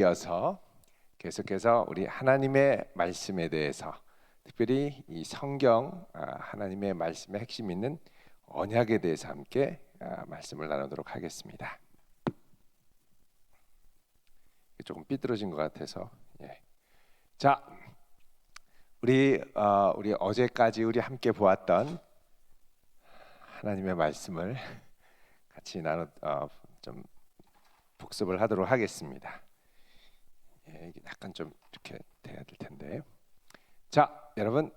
이어서 계속해서 우리 하나님의 말씀에 대해서, 특별히 이 성경 하나님의 말씀의 핵심 있는 언약에 대해서 함께 말씀을 나누도록 하겠습니다. 조금 삐뚤어진 것 같아서 자, 우리 어제까지 우리 함께 보았던 하나님의 말씀을 같이 좀 복습을 하도록 하겠습니다. 이게 약간 좀 이렇게 돼야 될 텐데. 자, 여러분,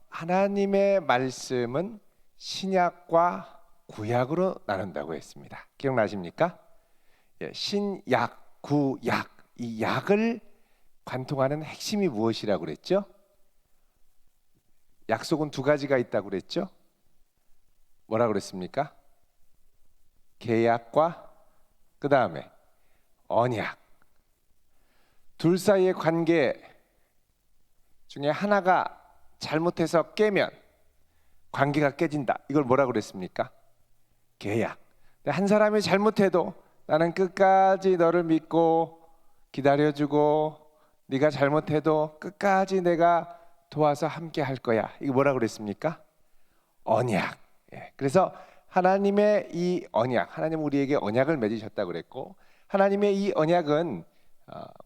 하나님의 말씀은 신약과 구약으로 나눈다고 했습니다. 기억나십니까? 신약, 구약, 이 약을 관통하는 핵심이 무엇이라고 그랬죠? 약속은 두 가지가 있다고 그랬죠? 뭐라고 그랬습니까? 계약과 그 다음에 언약. 둘 사이의 관계 중에 하나가 잘못해서 깨면 관계가 깨진다. 이걸 뭐라고 그랬습니까? 계약. 한 사람이 잘못해도 나는 끝까지 너를 믿고 기다려주고, 네가 잘못해도 끝까지 내가 도와서 함께 할 거야. 이거 뭐라고 그랬습니까? 언약. 그래서 하나님의 이 언약, 하나님 우리에게 언약을 맺으셨다고 그랬고, 하나님의 이 언약은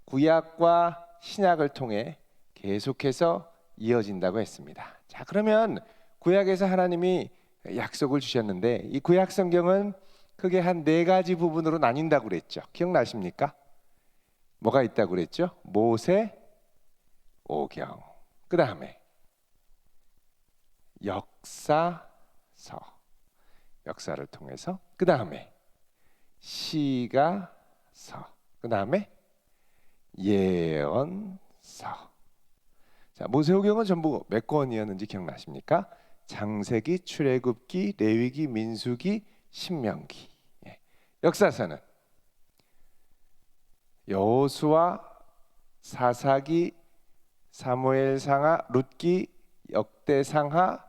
구약과 신약을 통해 계속해서 이어진다고 했습니다. 자, 그러면 구약에서 하나님이 약속을 주셨는데, 이 구약 성경은 크게 한 4가지 부분으로 나뉜다고 그랬죠. 기억나십니까? 뭐가 있다고 그랬죠? 모세, 오경, 그 다음에 역사서, 역사를 통해서, 그 다음에 시가서, 그 다음에 예언서. 자, 모세오경은 전부 몇 권이었는지 기억나십니까? 창세기, 출애굽기, 레위기, 민수기, 신명기. 역사서는 여호수아, 사사기, 사무엘상하, 룻기, 역대상하,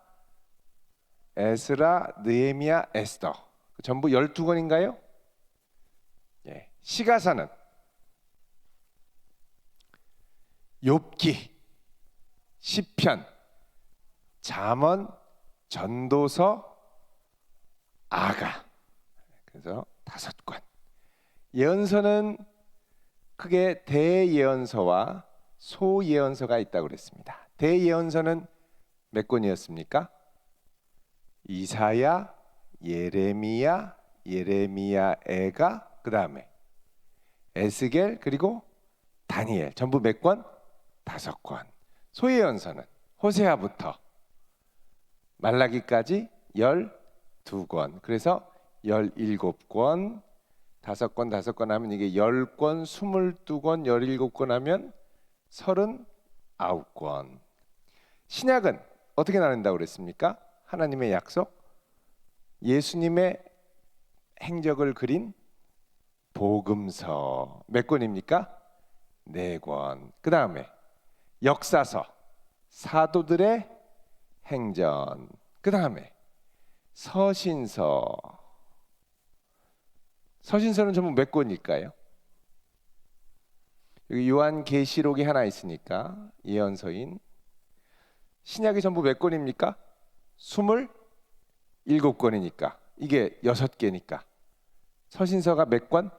에스라, 느헤미야, 에스더. 전부 12권인가요? 시가서는 욥기, 시편, 잠언, 전도서, 아가. 그래서 5권. 예언서는 크게 대예언서와 소예언서가 있다고 그랬습니다. 대예언서는 몇 권이었습니까? 이사야, 예레미야, 예레미야애가, 그 다음에 에스겔, 그리고 다니엘. 전부 몇 권? 5권. 소예언서는 호세아부터 말라기까지 12권. 그래서 17권, 5권 하면 이게 10권, 22권, 17권 하면 39권. 신약은 어떻게 나눈다고 그랬습니까? 하나님의 약속, 예수님의 행적을 그린 복음서. 몇 권입니까? 4권. 그 다음에 역사서, 사도들의 행전. 그 다음에 서신서. 서신서는 전부 몇 권일까요? 여기 요한계시록이 하나 있으니까 예언서인. 신약이 전부 몇 권입니까? 27권이니까 이게 6개니까 서신서가 몇 권?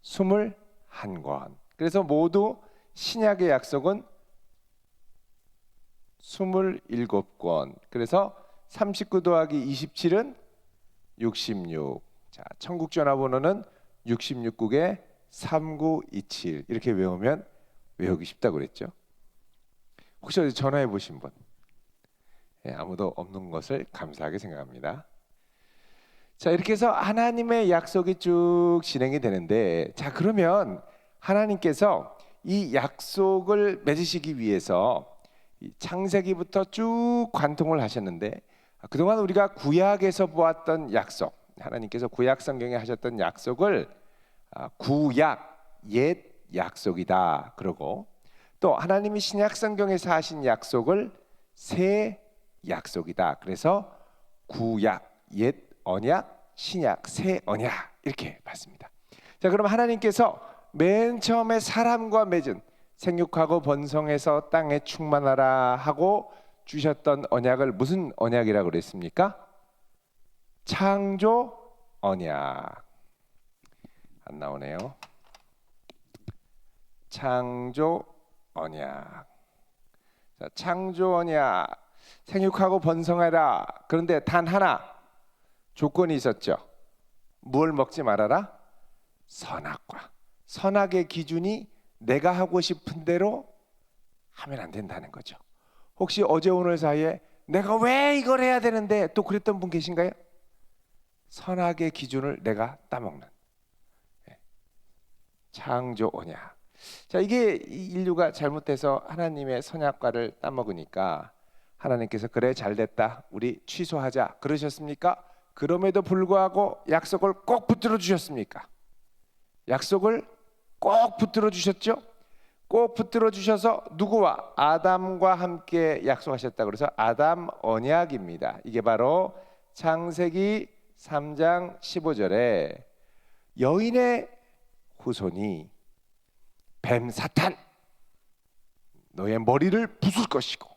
21권. 그래서 모두 신약의 약속은 27권. 그래서 39 더하기 27은 66. 자, 천국 전화번호는 66국에 3927. 이렇게 외우면 외우기 쉽다고 그랬죠. 혹시 어디 전화해 보신 분? 아무도 없는 것을 감사하게 생각합니다. 자, 이렇게 해서 하나님의 약속이 쭉 진행이 되는데, 자, 그러면 하나님께서 이 약속을 맺으시기 위해서 창세기부터 쭉 관통을 하셨는데, 그동안 우리가 구약에서 보았던 약속, 하나님께서 구약 성경에 하셨던 약속을 구약, 옛 약속이다 그러고, 또 하나님이 신약 성경에서 하신 약속을 새 약속이다. 그래서 구약, 옛 언약, 신약, 새 언약 이렇게 봤습니다. 자, 그럼 하나님께서 맨 처음에 사람과 맺은 생육하고 번성해서 땅에 충만하라 하고 주셨던 언약을 무슨 언약이라고 그랬습니까? 창조 언약. 안 나오네요. 창조 언약. 자, 창조 언약. 생육하고 번성해라. 그런데 단 하나 조건이 있었죠. 뭘 먹지 말아라? 선악과. 선악의 기준이 내가 하고 싶은 대로 하면 안 된다는 거죠. 혹시 어제 오늘 사이에 내가 왜 이걸 해야 되는데 또 그랬던 분 계신가요? 선악의 기준을 내가 따먹는 창조 언약. 자, 이게 인류가 잘못해서 하나님의 선악과를 따먹으니까 하나님께서 그래 잘됐다 우리 취소하자 그러셨습니까? 그럼에도 불구하고 약속을 꼭 붙들어 주셨습니까? 약속을 꼭 붙들어 주셨죠? 꼭 붙들어 주셔서 누구와? 아담과 함께 약속하셨다. 그래서 아담 언약입니다. 이게 바로 창세기 3장 15절에 여인의 후손이 뱀 사탄 너의 머리를 부술 것이고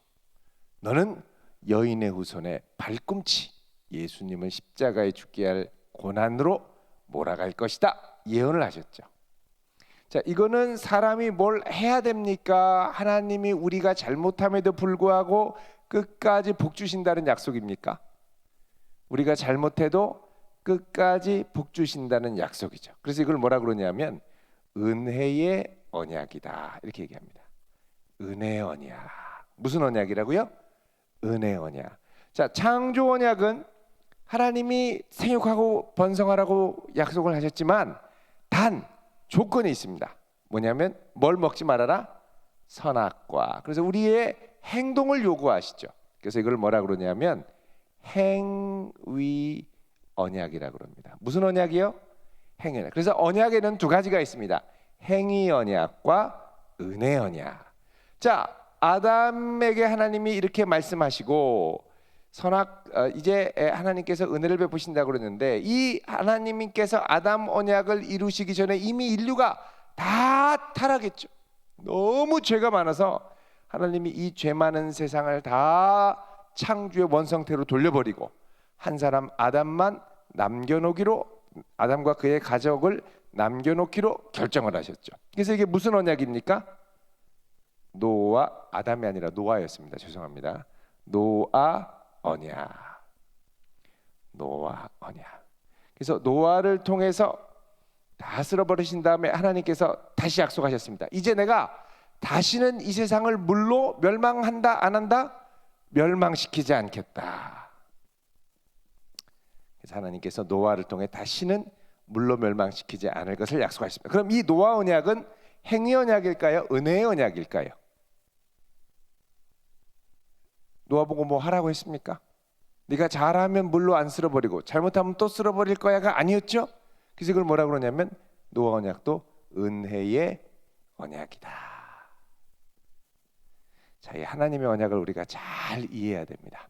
너는 여인의 후손의 발꿈치 예수님을 십자가에 죽게 할 고난으로 몰아갈 것이다 예언을 하셨죠. 자, 이거는 사람이 뭘 해야 됩니까? 하나님이 우리가 잘못함에도 불구하고 끝까지 복 주신다는 약속입니까? 우리가 잘못해도 끝까지 복 주신다는 약속이죠. 그래서 이걸 뭐라 그러냐면 은혜의 언약이다 이렇게 얘기합니다. 은혜의 언약. 무슨 언약이라고요? 은혜의 언약. 자, 창조 언약은 하나님이 생육하고 번성하라고 약속을 하셨지만 단 조건이 있습니다. 뭐냐면 뭘 먹지 말아라? 선악과. 그래서 우리의 행동을 요구하시죠. 그래서 이걸 뭐라 그러냐면 행위 언약이라고 그럽니다. 무슨 언약이요? 행위 언약. 그래서 언약에는 두 가지가 있습니다. 행위 언약과 은혜 언약. 자, 아담에게 하나님이 이렇게 말씀하시고 이제 하나님께서 은혜를 베푸신다고 그러는데 이 하나님께서 아담 언약을 이루시기 전에 이미 인류가 다 타락했죠. 너무 죄가 많아서 하나님이 이 죄 많은 세상을 다 창조의 원성태로 돌려버리고 한 사람 아담만 남겨놓기로 아담과 그의 가족을 남겨놓기로 결정을 하셨죠. 그래서 이게 무슨 언약입니까? 아담이 아니라 노아였습니다. 죄송합니다. 노아 언약. 노아 언약. 그래서 노아를 통해서 다 쓸어버리신 다음에 하나님께서 다시 약속하셨습니다. 이제 내가 다시는 이 세상을 물로 멸망한다 안 한다? 멸망시키지 않겠다. 그래서 하나님께서 노아를 통해 다시는 물로 멸망시키지 않을 것을 약속하셨습니다. 그럼 이 노아 언약은 행위 언약일까요? 은혜의 언약일까요? 노아 보고 뭐 하라고 했습니까? 네가 잘하면 물로 안 쓸어버리고 잘못하면 또 쓸어버릴 거야가 아니었죠? 그래서 이걸 뭐라고 그러냐면 노아 언약도 은혜의 언약이다. 자, 이 하나님의 언약을 우리가 잘 이해해야 됩니다.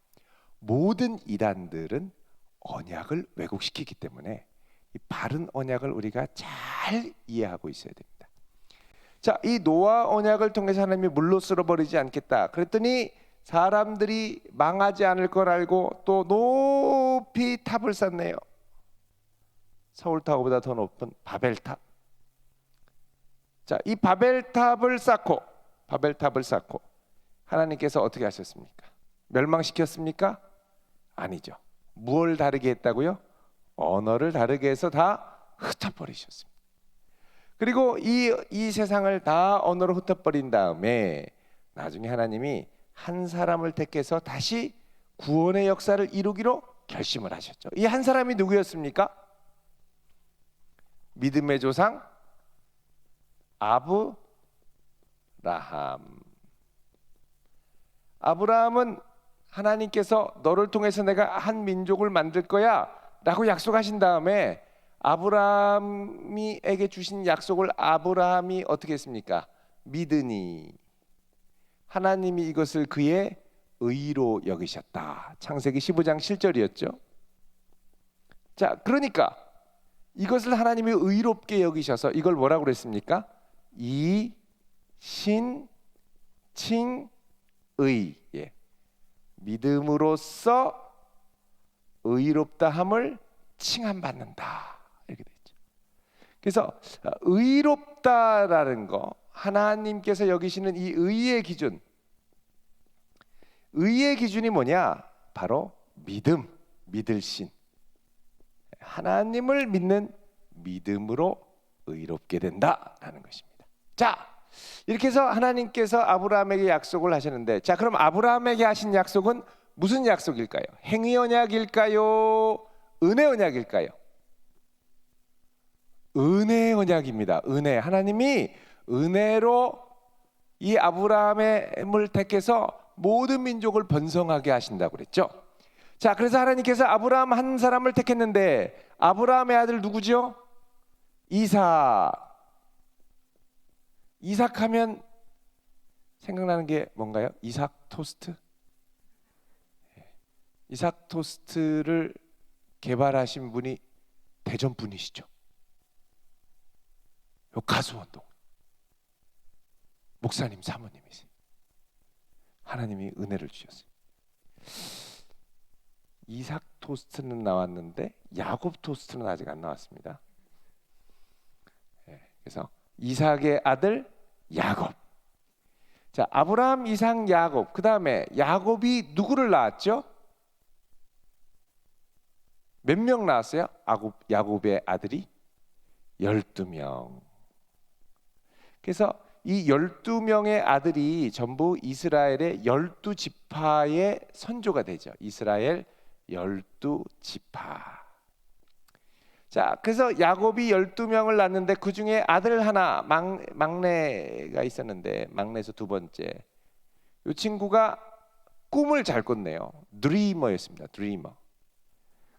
모든 이단들은 언약을 왜곡시키기 때문에 이 바른 언약을 우리가 잘 이해하고 있어야 됩니다. 자, 이 노아 언약을 통해서 하나님이 물로 쓸어버리지 않겠다 그랬더니 사람들이 망하지 않을 걸 알고 또 높이 탑을 쌓네요. 서울타워보다 더 높은 바벨탑. 자, 이 바벨탑을 쌓고 하나님께서 어떻게 하셨습니까? 멸망시켰습니까? 아니죠. 무엇을 다르게 했다고요? 언어를 다르게 해서 다 흩어버리셨습니다. 그리고 이 세상을 다 언어로 흩어버린 다음에 나중에 하나님이 한 사람을 택해서 다시 구원의 역사를 이루기로 결심을 하셨죠. 이 한 사람이 누구였습니까? 믿음의 조상 아브라함은 하나님께서 너를 통해서 내가 한 민족을 만들 거야 라고 약속하신 다음에 아브라함에게 주신 약속을 아브라함이 어떻게 했습니까? 믿으니 하나님이 이것을 그의 의로 여기셨다. 창세기 15장 7절이었죠. 자, 그러니까 이것을 하나님이 의롭게 여기셔서 이걸 뭐라고 그랬습니까? 이신칭의, 예. 믿음으로써 의롭다함을 칭함받는다, 이렇게 됐죠. 그래서 의롭다라는 거, 하나님께서 여기시는 이 의의 기준, 의의 기준이 뭐냐? 바로 믿음, 믿을 신, 하나님을 믿는 믿음으로 의롭게 된다라는 것입니다. 자, 이렇게 해서 하나님께서 아브라함에게 약속을 하셨는데, 자, 그럼 아브라함에게 하신 약속은 무슨 약속일까요? 행위 언약일까요? 은혜 언약일까요? 은혜 언약입니다. 은혜. 하나님이 은혜로 이 아브라함을 택해서 모든 민족을 번성하게 하신다고 그랬죠. 자, 그래서 하나님께서 아브라함 한 사람을 택했는데, 아브라함의 아들 누구죠? 이삭. 이삭 하면 생각나는 게 뭔가요? 이삭 토스트? 이삭 토스트를 개발하신 분이 대전 분이시죠. 요 가수원동 목사님 사모님이세요. 하나님이 은혜를 주셨어요. 이삭 토스트는 나왔는데 야곱 토스트는 아직 안 나왔습니다. 그래서 이삭의 아들 야곱. 자, 아브라함, 이삭, 야곱. 그 다음에 야곱이 누구를 낳았죠? 몇 명 낳았어요? 야곱의 아들이 12명. 그래서 이 12명의 아들이 전부 이스라엘의 12지파의 선조가 되죠. 이스라엘 12지파. 자, 그래서 야곱이 12명을 낳았는데 그 중에 아들 하나, 막내가 있었는데, 막내에서 두 번째, 이 친구가 꿈을 잘 꿨네요. 드리머였습니다. 드리머.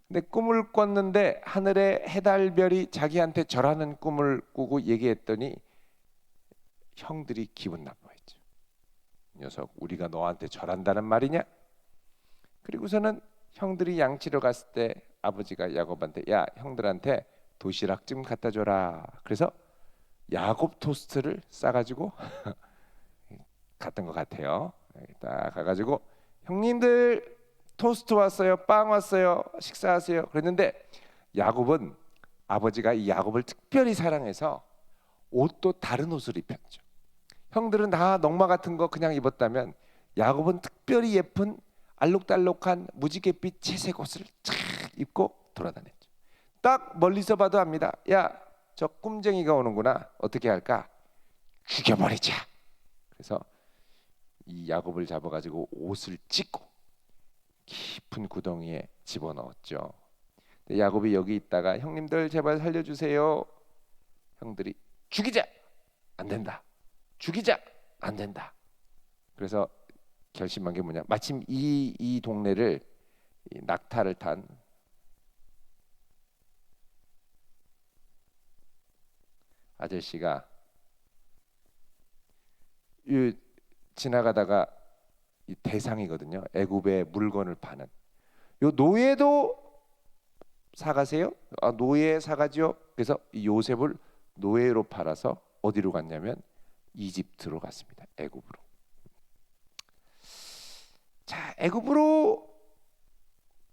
근데 꿈을 꿨는데 하늘의 해달별이 자기한테 절하는 꿈을 꾸고 얘기했더니 형들이 기분 나빠했죠. 녀석, 우리가 너한테 절한다는 말이냐? 그리고서는 형들이 양치러 갔을 때 아버지가 야곱한테, 야, 형들한테 도시락 좀 갖다 줘라. 그래서 야곱 토스트를 싸가지고 갔던 것 같아요. 딱 가가지고, 형님들 토스트 왔어요, 빵 왔어요, 식사하세요. 그랬는데 야곱은, 아버지가 이 야곱을 특별히 사랑해서 옷도 다른 옷을 입혔죠. 형들은 다 넝마 같은 거 그냥 입었다면 야곱은 특별히 예쁜 알록달록한 무지갯빛 채색 옷을 착 입고 돌아다녔죠. 딱 멀리서 봐도 압니다. 야, 저 꿈쟁이가 오는구나. 어떻게 할까? 죽여버리자. 그래서 이 야곱을 잡아가지고 옷을 찢고 깊은 구덩이에 집어넣었죠. 야곱이 여기 있다가, 형님들 제발 살려주세요. 형들이 죽이자. 안 된다. 죽이자. 안 된다. 그래서 결심한 게 뭐냐? 마침 이 동네를 이 낙타를 탄 아저씨가 지나가다가 이 대상이거든요. 애굽의 물건을 파는. 요 노예도 사가세요? 아, 노예 사가죠. 그래서 이 요셉을 노예로 팔아서 어디로 갔냐면 이집트로 갔습니다. 애굽으로. 자, 애굽으로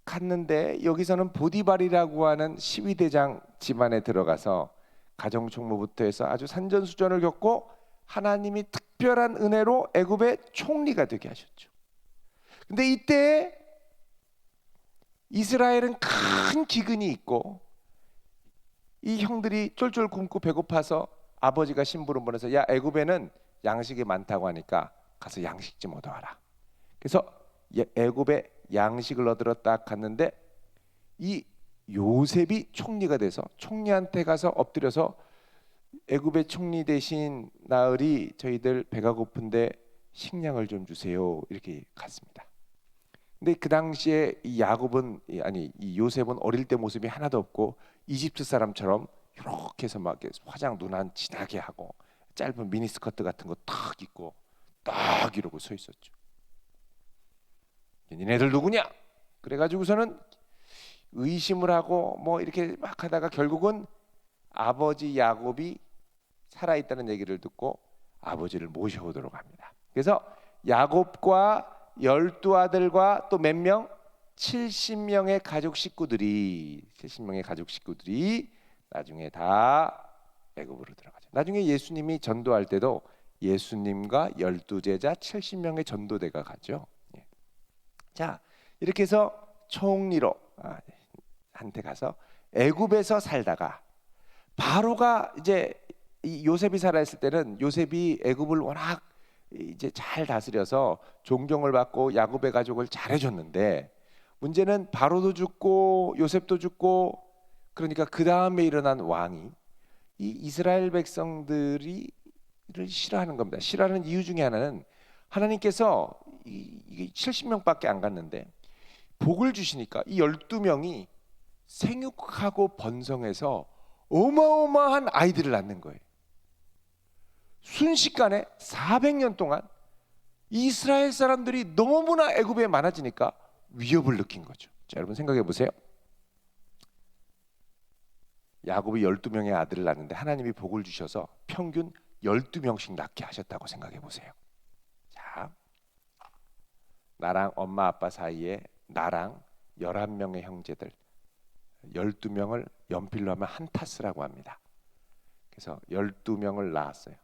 갔는데 여기서는 보디발이라고 하는 시위대장 집안에 들어가서 가정총무부터 해서 아주 산전수전을 겪고 하나님이 특별한 은혜로 애굽의 총리가 되게 하셨죠. 근데 이때 이스라엘은 큰 기근이 있고, 이 형들이 쫄쫄 굶고 배고파서 아버지가 심부름 보내서, 야, 애굽에는 양식이 많다고 하니까 가서 양식 좀 얻어와라. 그래서 애굽에 양식을 얻으러 딱 갔는데 이 요셉이 총리가 돼서 총리한테 가서 엎드려서, 애굽의 총리 대신 나으리, 저희들 배가 고픈데 식량을 좀 주세요, 이렇게 갔습니다. 근데 그 당시에 이 야곱은, 아니 이 요셉은 어릴 때 모습이 하나도 없고 이집트 사람처럼 이렇게 해서 막 화장 눈안 진하게 하고 짧은 미니스커트 같은 거 탁 입고 딱 이러고 서 있었죠. 니네들 누구냐? 그래가지고서는 의심을 하고 뭐 이렇게 막 하다가 결국은 아버지 야곱이 살아있다는 얘기를 듣고 아버지를 모셔오도록 합니다. 그래서 야곱과 12아들과 또 몇 명? 70명의 가족 식구들이 나중에 다 애굽으로 들어가죠. 나중에 예수님이 전도할 때도 예수님과 12제자 70명의 전도대가 가죠. 예. 자, 이렇게 해서 총리로 한테 가서 애굽에서 살다가 바로가 이제 이 요셉이 살아있을 때는 요셉이 애굽을 워낙 이제 잘 다스려서 존경을 받고 야곱의 가족을 잘해줬는데 문제는 바로도 죽고 요셉도 죽고 그러니까 그 다음에 일어난 왕이 이 이스라엘 백성들이 를 싫어하는 겁니다. 싫어하는 이유 중에 하나는 하나님께서 이게 70명밖에 안 갔는데 복을 주시니까 이 12명이 생육하고 번성해서 어마어마한 아이들을 낳는 거예요. 순식간에 400년 동안 이스라엘 사람들이 너무나 애굽에 많아지니까 위협을 느낀 거죠. 자, 여러분 생각해 보세요. 야곱이 12명의 아들을 낳는데 하나님이 복을 주셔서 평균 12명씩 낳게 하셨다고 생각해 보세요. 자, 나랑 엄마 아빠 사이에 나랑 11명의 형제들 12명을 연필로 하면 한 타스라고 합니다. 그래서 12명을 낳았어요.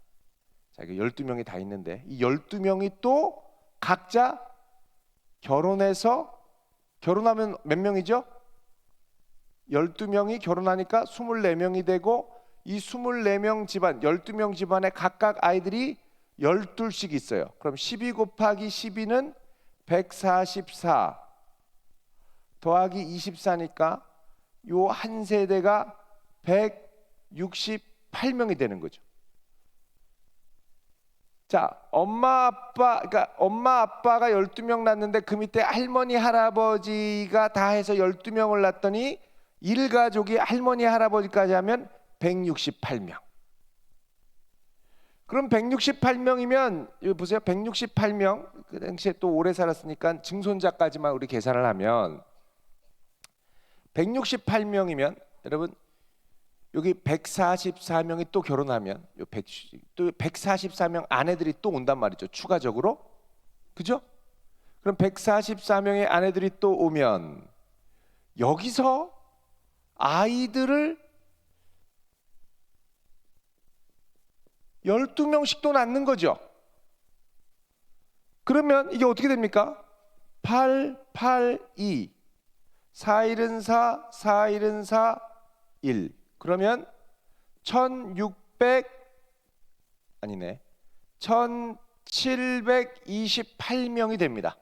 자, 이게 12명이 다 있는데 이 12명이 또 각자 결혼하면 몇 명이죠? 12명이 결혼하니까 24명이 되고 이 24명 집안, 12명 집안에 각각 아이들이 12씩 있어요. 그럼 12 곱하기 12는 144 더하기 24니까 요 한 세대가 168명이 되는 거죠. 자, 엄마 아빠가 12명 낳는데 그 밑에 할머니 할아버지가 다 해서 12명을 낳았더니 일가족이 할머니 할아버지까지 하면 168명. 그럼 168명이면 여기 보세요. 168명 그 당시에 또 오래 살았으니까 증손자까지만 우리 계산을 하면 168명이면 여러분 여기 144명이 또 결혼하면 또 144명 아내들이 또 온단 말이죠. 추가적으로. 그죠? 그럼 144명의 아내들이 또 오면 여기서 아이들을 12명씩 또 낳는 거죠. 그러면 이게 어떻게 됩니까? 8, 8, 2 4일은 4, 4일은 4, 1 그러면 1728명이 됩니다.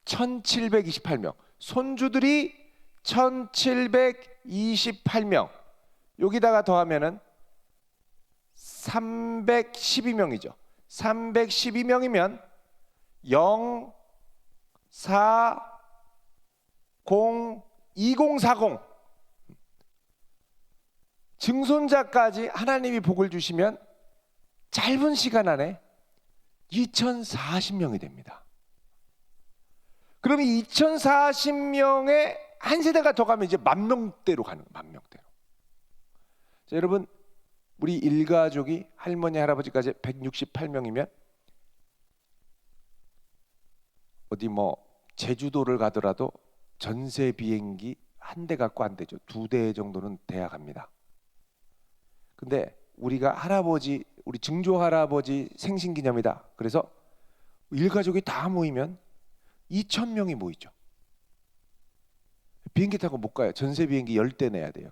1728명. 손주들이 1728명. 여기다가 더하면은 312명이죠. 312명이면 0, 4, 0, 2040 증손자까지 하나님이 복을 주시면 짧은 시간 안에 2040명이 됩니다. 그럼 이 2040명의 한 세대가 더 가면 이제 10,000명대로 가는 거예요. 10,000명대로. 자, 여러분 우리 일가족이 할머니 할아버지까지 168명이면 어디 뭐 제주도를 가더라도 전세 비행기 한 대 갖고 안 되죠. 2대 정도는 돼야 갑니다. 근데 우리가 우리 증조 할아버지 생신기념이다. 그래서 일가족이 다 모이면 2,000명이 모이죠. 비행기 타고 못 가요. 전세 비행기 10대 내야 돼요.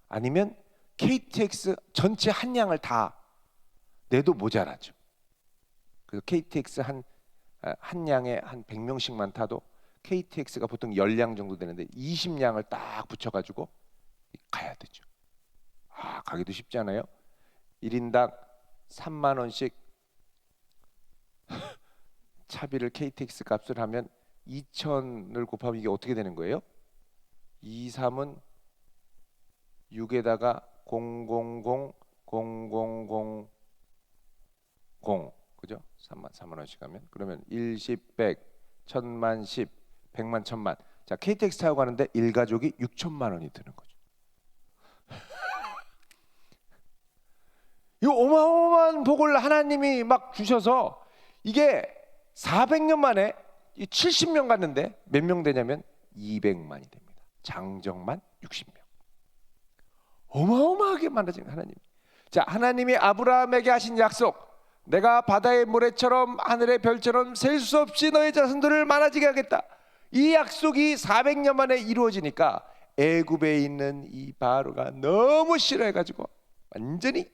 아니면 KTX 전체 한 양을 다 내도 모자라죠. 그래서 KTX 한 양에 한 100명씩만 타도 KTX가 보통 10량 정도 되는데 20량을 딱 붙여가지고 가야 되죠. 가기도 쉽지 않아요. 1인당 3만 원씩 차비를 KTX 값을 하면 2,000을 곱하면 이게 어떻게 되는 거예요? 2, 3은 6에다가 000 그죠? 3만 원씩 하면 그러면 1, 10, 100, 1000만, 10, 100만, 1000만 자, KTX 타고 가는데 일가족이 6천만 원이 드는 거죠. 이 어마어마한 복을 하나님이 막 주셔서 이게 400년 만에 70명 갔는데 몇 명 되냐면 200만이 됩니다. 장정만 60명. 어마어마하게 많아진 하나님. 자, 하나님이 아브라함에게 하신 약속, 내가 바다의 모래처럼 하늘의 별처럼 셀 수 없이 너의 자손들을 많아지게 하겠다. 이 약속이 400년 만에 이루어지니까 애굽에 있는 이 바로가 너무 싫어해가지고 완전히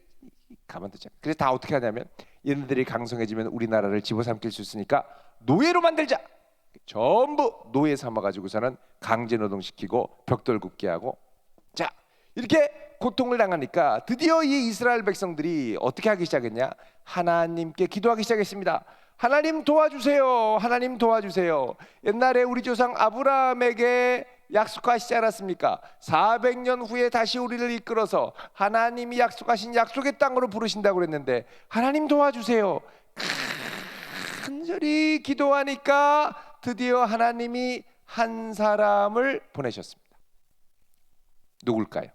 가만두지 않아요. 그래서 다 어떻게 하냐면 얘네들이 강성해지면 우리나라를 집어삼킬 수 있으니까 노예로 만들자. 전부 노예 삼아가지고서는 강제노동시키고 벽돌 굽게 하고, 자, 이렇게 고통을 당하니까 드디어 이 이스라엘 백성들이 어떻게 하기 시작했냐? 하나님께 기도하기 시작했습니다. 하나님 도와주세요. 하나님 도와주세요. 옛날에 우리 조상 아브라함에게 약속하시지 않았습니까? 400년 후에 다시 우리를 이끌어서 하나님이 약속하신 약속의 땅으로 부르신다고 그랬는데 하나님 도와주세요. 간절히 기도하니까 드디어 하나님이 한 사람을 보내셨습니다. 누굴까요?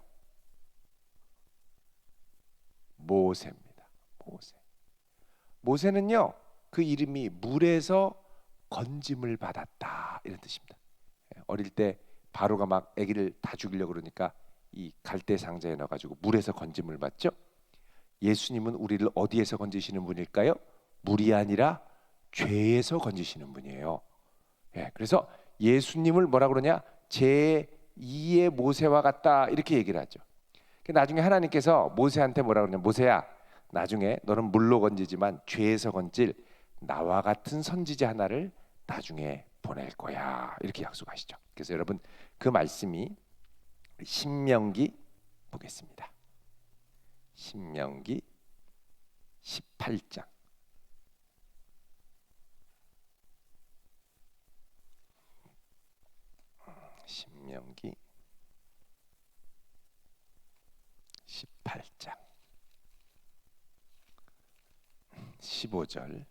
모세입니다. 모세는요, 그 이름이 물에서 건짐을 받았다 이런 뜻입니다. 어릴 때 바로가 막 아기를 다 죽이려고 그러니까 이 갈대 상자에 넣어가지고 물에서 건짐을 받죠. 예수님은 우리를 어디에서 건지시는 분일까요? 물이 아니라 죄에서 건지시는 분이에요. 그래서 예수님을 뭐라 그러냐? 제2의 모세와 같다 이렇게 얘기를 하죠. 나중에 하나님께서 모세한테 뭐라 그러냐? 모세야, 나중에 너는 물로 건지지만 죄에서 건질 나와 같은 선지자 하나를 나중에 보낼 거야 이렇게 약속하시죠. 그래서 여러분 그 말씀이 신명기 보겠습니다. 신명기 18장. 신명기 18장 15절.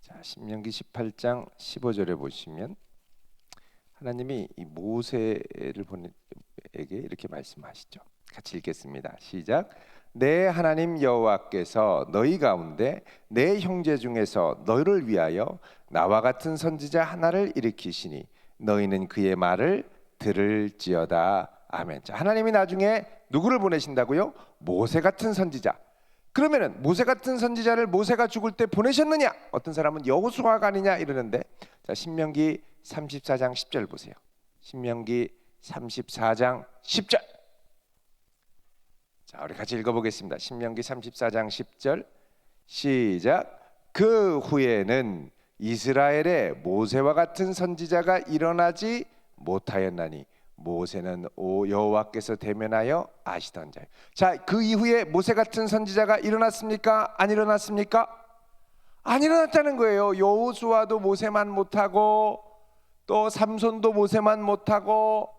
자, 신명기 18장 15절에 보시면 하나님이 이 모세를 보내에게 이렇게 말씀하시죠. 같이 읽겠습니다. 시작. 내 하나님 여호와께서 너희 가운데 내 형제 중에서 너희를 위하여 나와 같은 선지자 하나를 일으키시니 너희는 그의 말을 들을지어다. 아멘. 자, 하나님이 나중에 누구를 보내신다고요? 모세 같은 선지자. 그러면은 모세 같은 선지자를 모세가 죽을 때 보내셨느냐? 어떤 사람은 여호수아가 아니냐 이러는데, 자, 신명기 34장 10절 보세요. 신명기 34장 10절. 자, 우리 같이 읽어보겠습니다. 신명기 34장 10절 시작. 그 후에는 이스라엘에 모세와 같은 선지자가 일어나지 못하였나니 모세는 여호와께서 대면하여 아시던 자예요. 자, 그 이후에 모세 같은 선지자가 일어났습니까? 안 일어났습니까? 안 일어났다는 거예요. 여호수아도 모세만 못하고 또 삼손도 모세만 못하고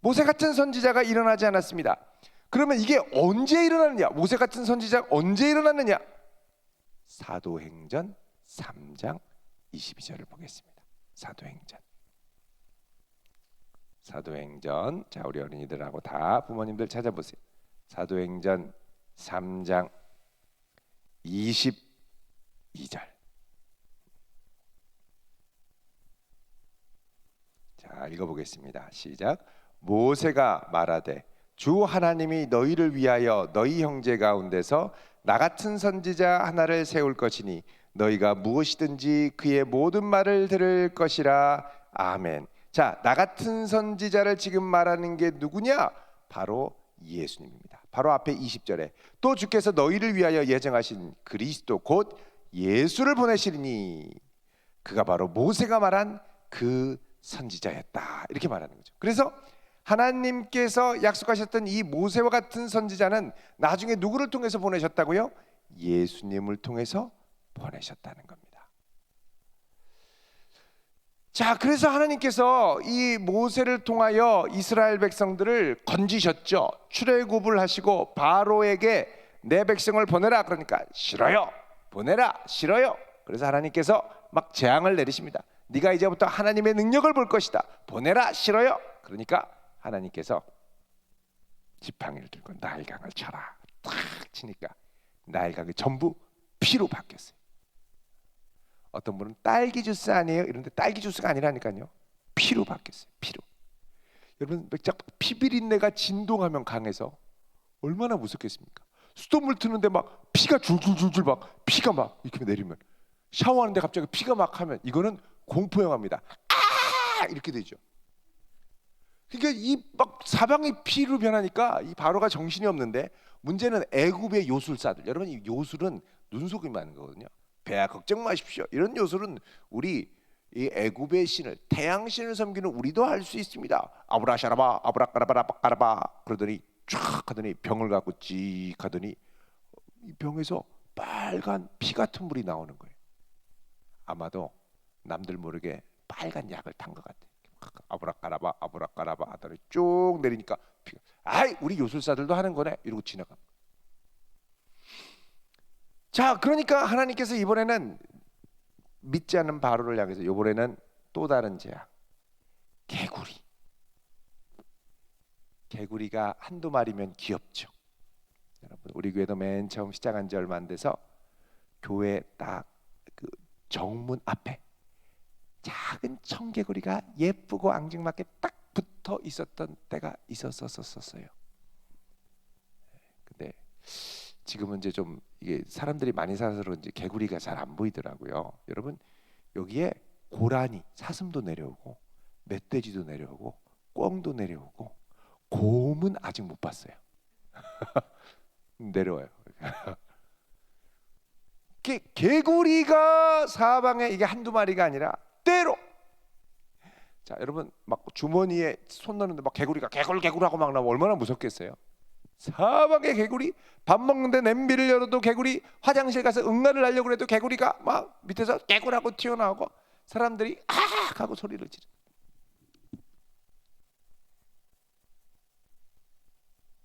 모세 같은 선지자가 일어나지 않았습니다. 그러면 이게 언제 일어났느냐? 모세 같은 선지자가 언제 일어났느냐? 사도행전 3장 22절을 보겠습니다. 사도행전. 자, 우리 어린이들하고 다 부모님들 찾아보세요. 사도행전 3장 22절. 자, 읽어보겠습니다. 시작. 모세가 말하되 주 하나님이 너희를 위하여 너희 형제 가운데서 나 같은 선지자 하나를 세울 것이니 너희가 무엇이든지 그의 모든 말을 들을 것이라. 아멘. 자, 나 같은 선지자를 지금 말하는 게 누구냐? 바로 예수님입니다. 바로 앞에 20절에 또 주께서 너희를 위하여 예정하신 그리스도 곧 예수를 보내시리니 그가 바로 모세가 말한 그 선지자였다 이렇게 말하는 거죠. 그래서 하나님께서 약속하셨던 이 모세와 같은 선지자는 나중에 누구를 통해서 보내셨다고요? 예수님을 통해서 보내셨다는 겁니다. 자, 그래서 하나님께서 이 모세를 통하여 이스라엘 백성들을 건지셨죠. 출애굽을 하시고 바로에게 내 백성을 보내라 그러니까 싫어요. 보내라. 싫어요. 그래서 하나님께서 막 재앙을 내리십니다. 네가 이제부터 하나님의 능력을 볼 것이다. 보내라. 싫어요. 그러니까 하나님께서 지팡이를 들고 나일강을 쳐라. 탁 치니까 나일강이 전부 피로 바뀌었어요. 어떤 분은 딸기 주스 아니에요? 이런데 딸기 주스가 아니라니까요. 피로 바뀌었어요. 피로. 여러분 피 비린내가 진동하면 강해서 얼마나 무섭겠습니까? 수돗물 트는데 막 피가 줄줄줄줄 막 피가 막 이렇게 내리면, 샤워하는데 갑자기 피가 막 하면 이거는 공포 영화입니다. 아 이렇게 되죠. 그러니까 이 막 사방이 피로 변하니까 이 바로가 정신이 없는데, 문제는 애굽의 요술사들. 여러분 이 요술은 눈속임이 많은 거거든요. 배야 걱정 마십시오. 이런 요술은 우리 이 애굽의 신을, 태양신을 섬기는 우리도 할 수 있습니다. 아브라샤라바 아브라까라바라바까라바 그러더니 쫙 하더니 병을 갖고 찍 하더니 이 병에서 빨간 피 같은 물이 나오는 거예요. 아마도 남들 모르게 빨간 약을 탄 것 같아요. 아브라까라바 아브라까라바 하더니 쭉 내리니까 피가, 아이 우리 요술사들도 하는 거네 이러고 지나가. 자, 그러니까 하나님께서 이번에는 믿지 않는 바로를 향해서 이번에는 또 다른 재앙, 개구리. 개구리가 한두 마리면 귀엽죠. 여러분 우리 교회도 맨 처음 시작한 지 얼마 안 돼서 교회 딱 그 정문 앞에 작은 청개구리가 예쁘고 앙증맞게 딱 붙어 있었던 때가 있었어요. 근데 지금은 이제 좀 이게 사람들이 많이 살아서 그런지 개구리가 잘 안 보이더라고요. 여러분 여기에 고라니, 사슴도 내려오고 멧돼지도 내려오고 꿩도 내려오고 곰은 아직 못 봤어요. 내려와요. 개구리가 사방에 이게 한두 마리가 아니라 때로. 자, 여러분 막 주머니에 손 넣는데 막 개구리가 개굴개굴하고 막 나오면 얼마나 무섭겠어요. 사방에 개구리, 밥 먹는데 냄비를 열어도 개구리, 화장실 가서 응가를 하려고 해도 개구리가 막 밑에서 개굴하고 튀어나오고 사람들이 아 하고 소리를 지르.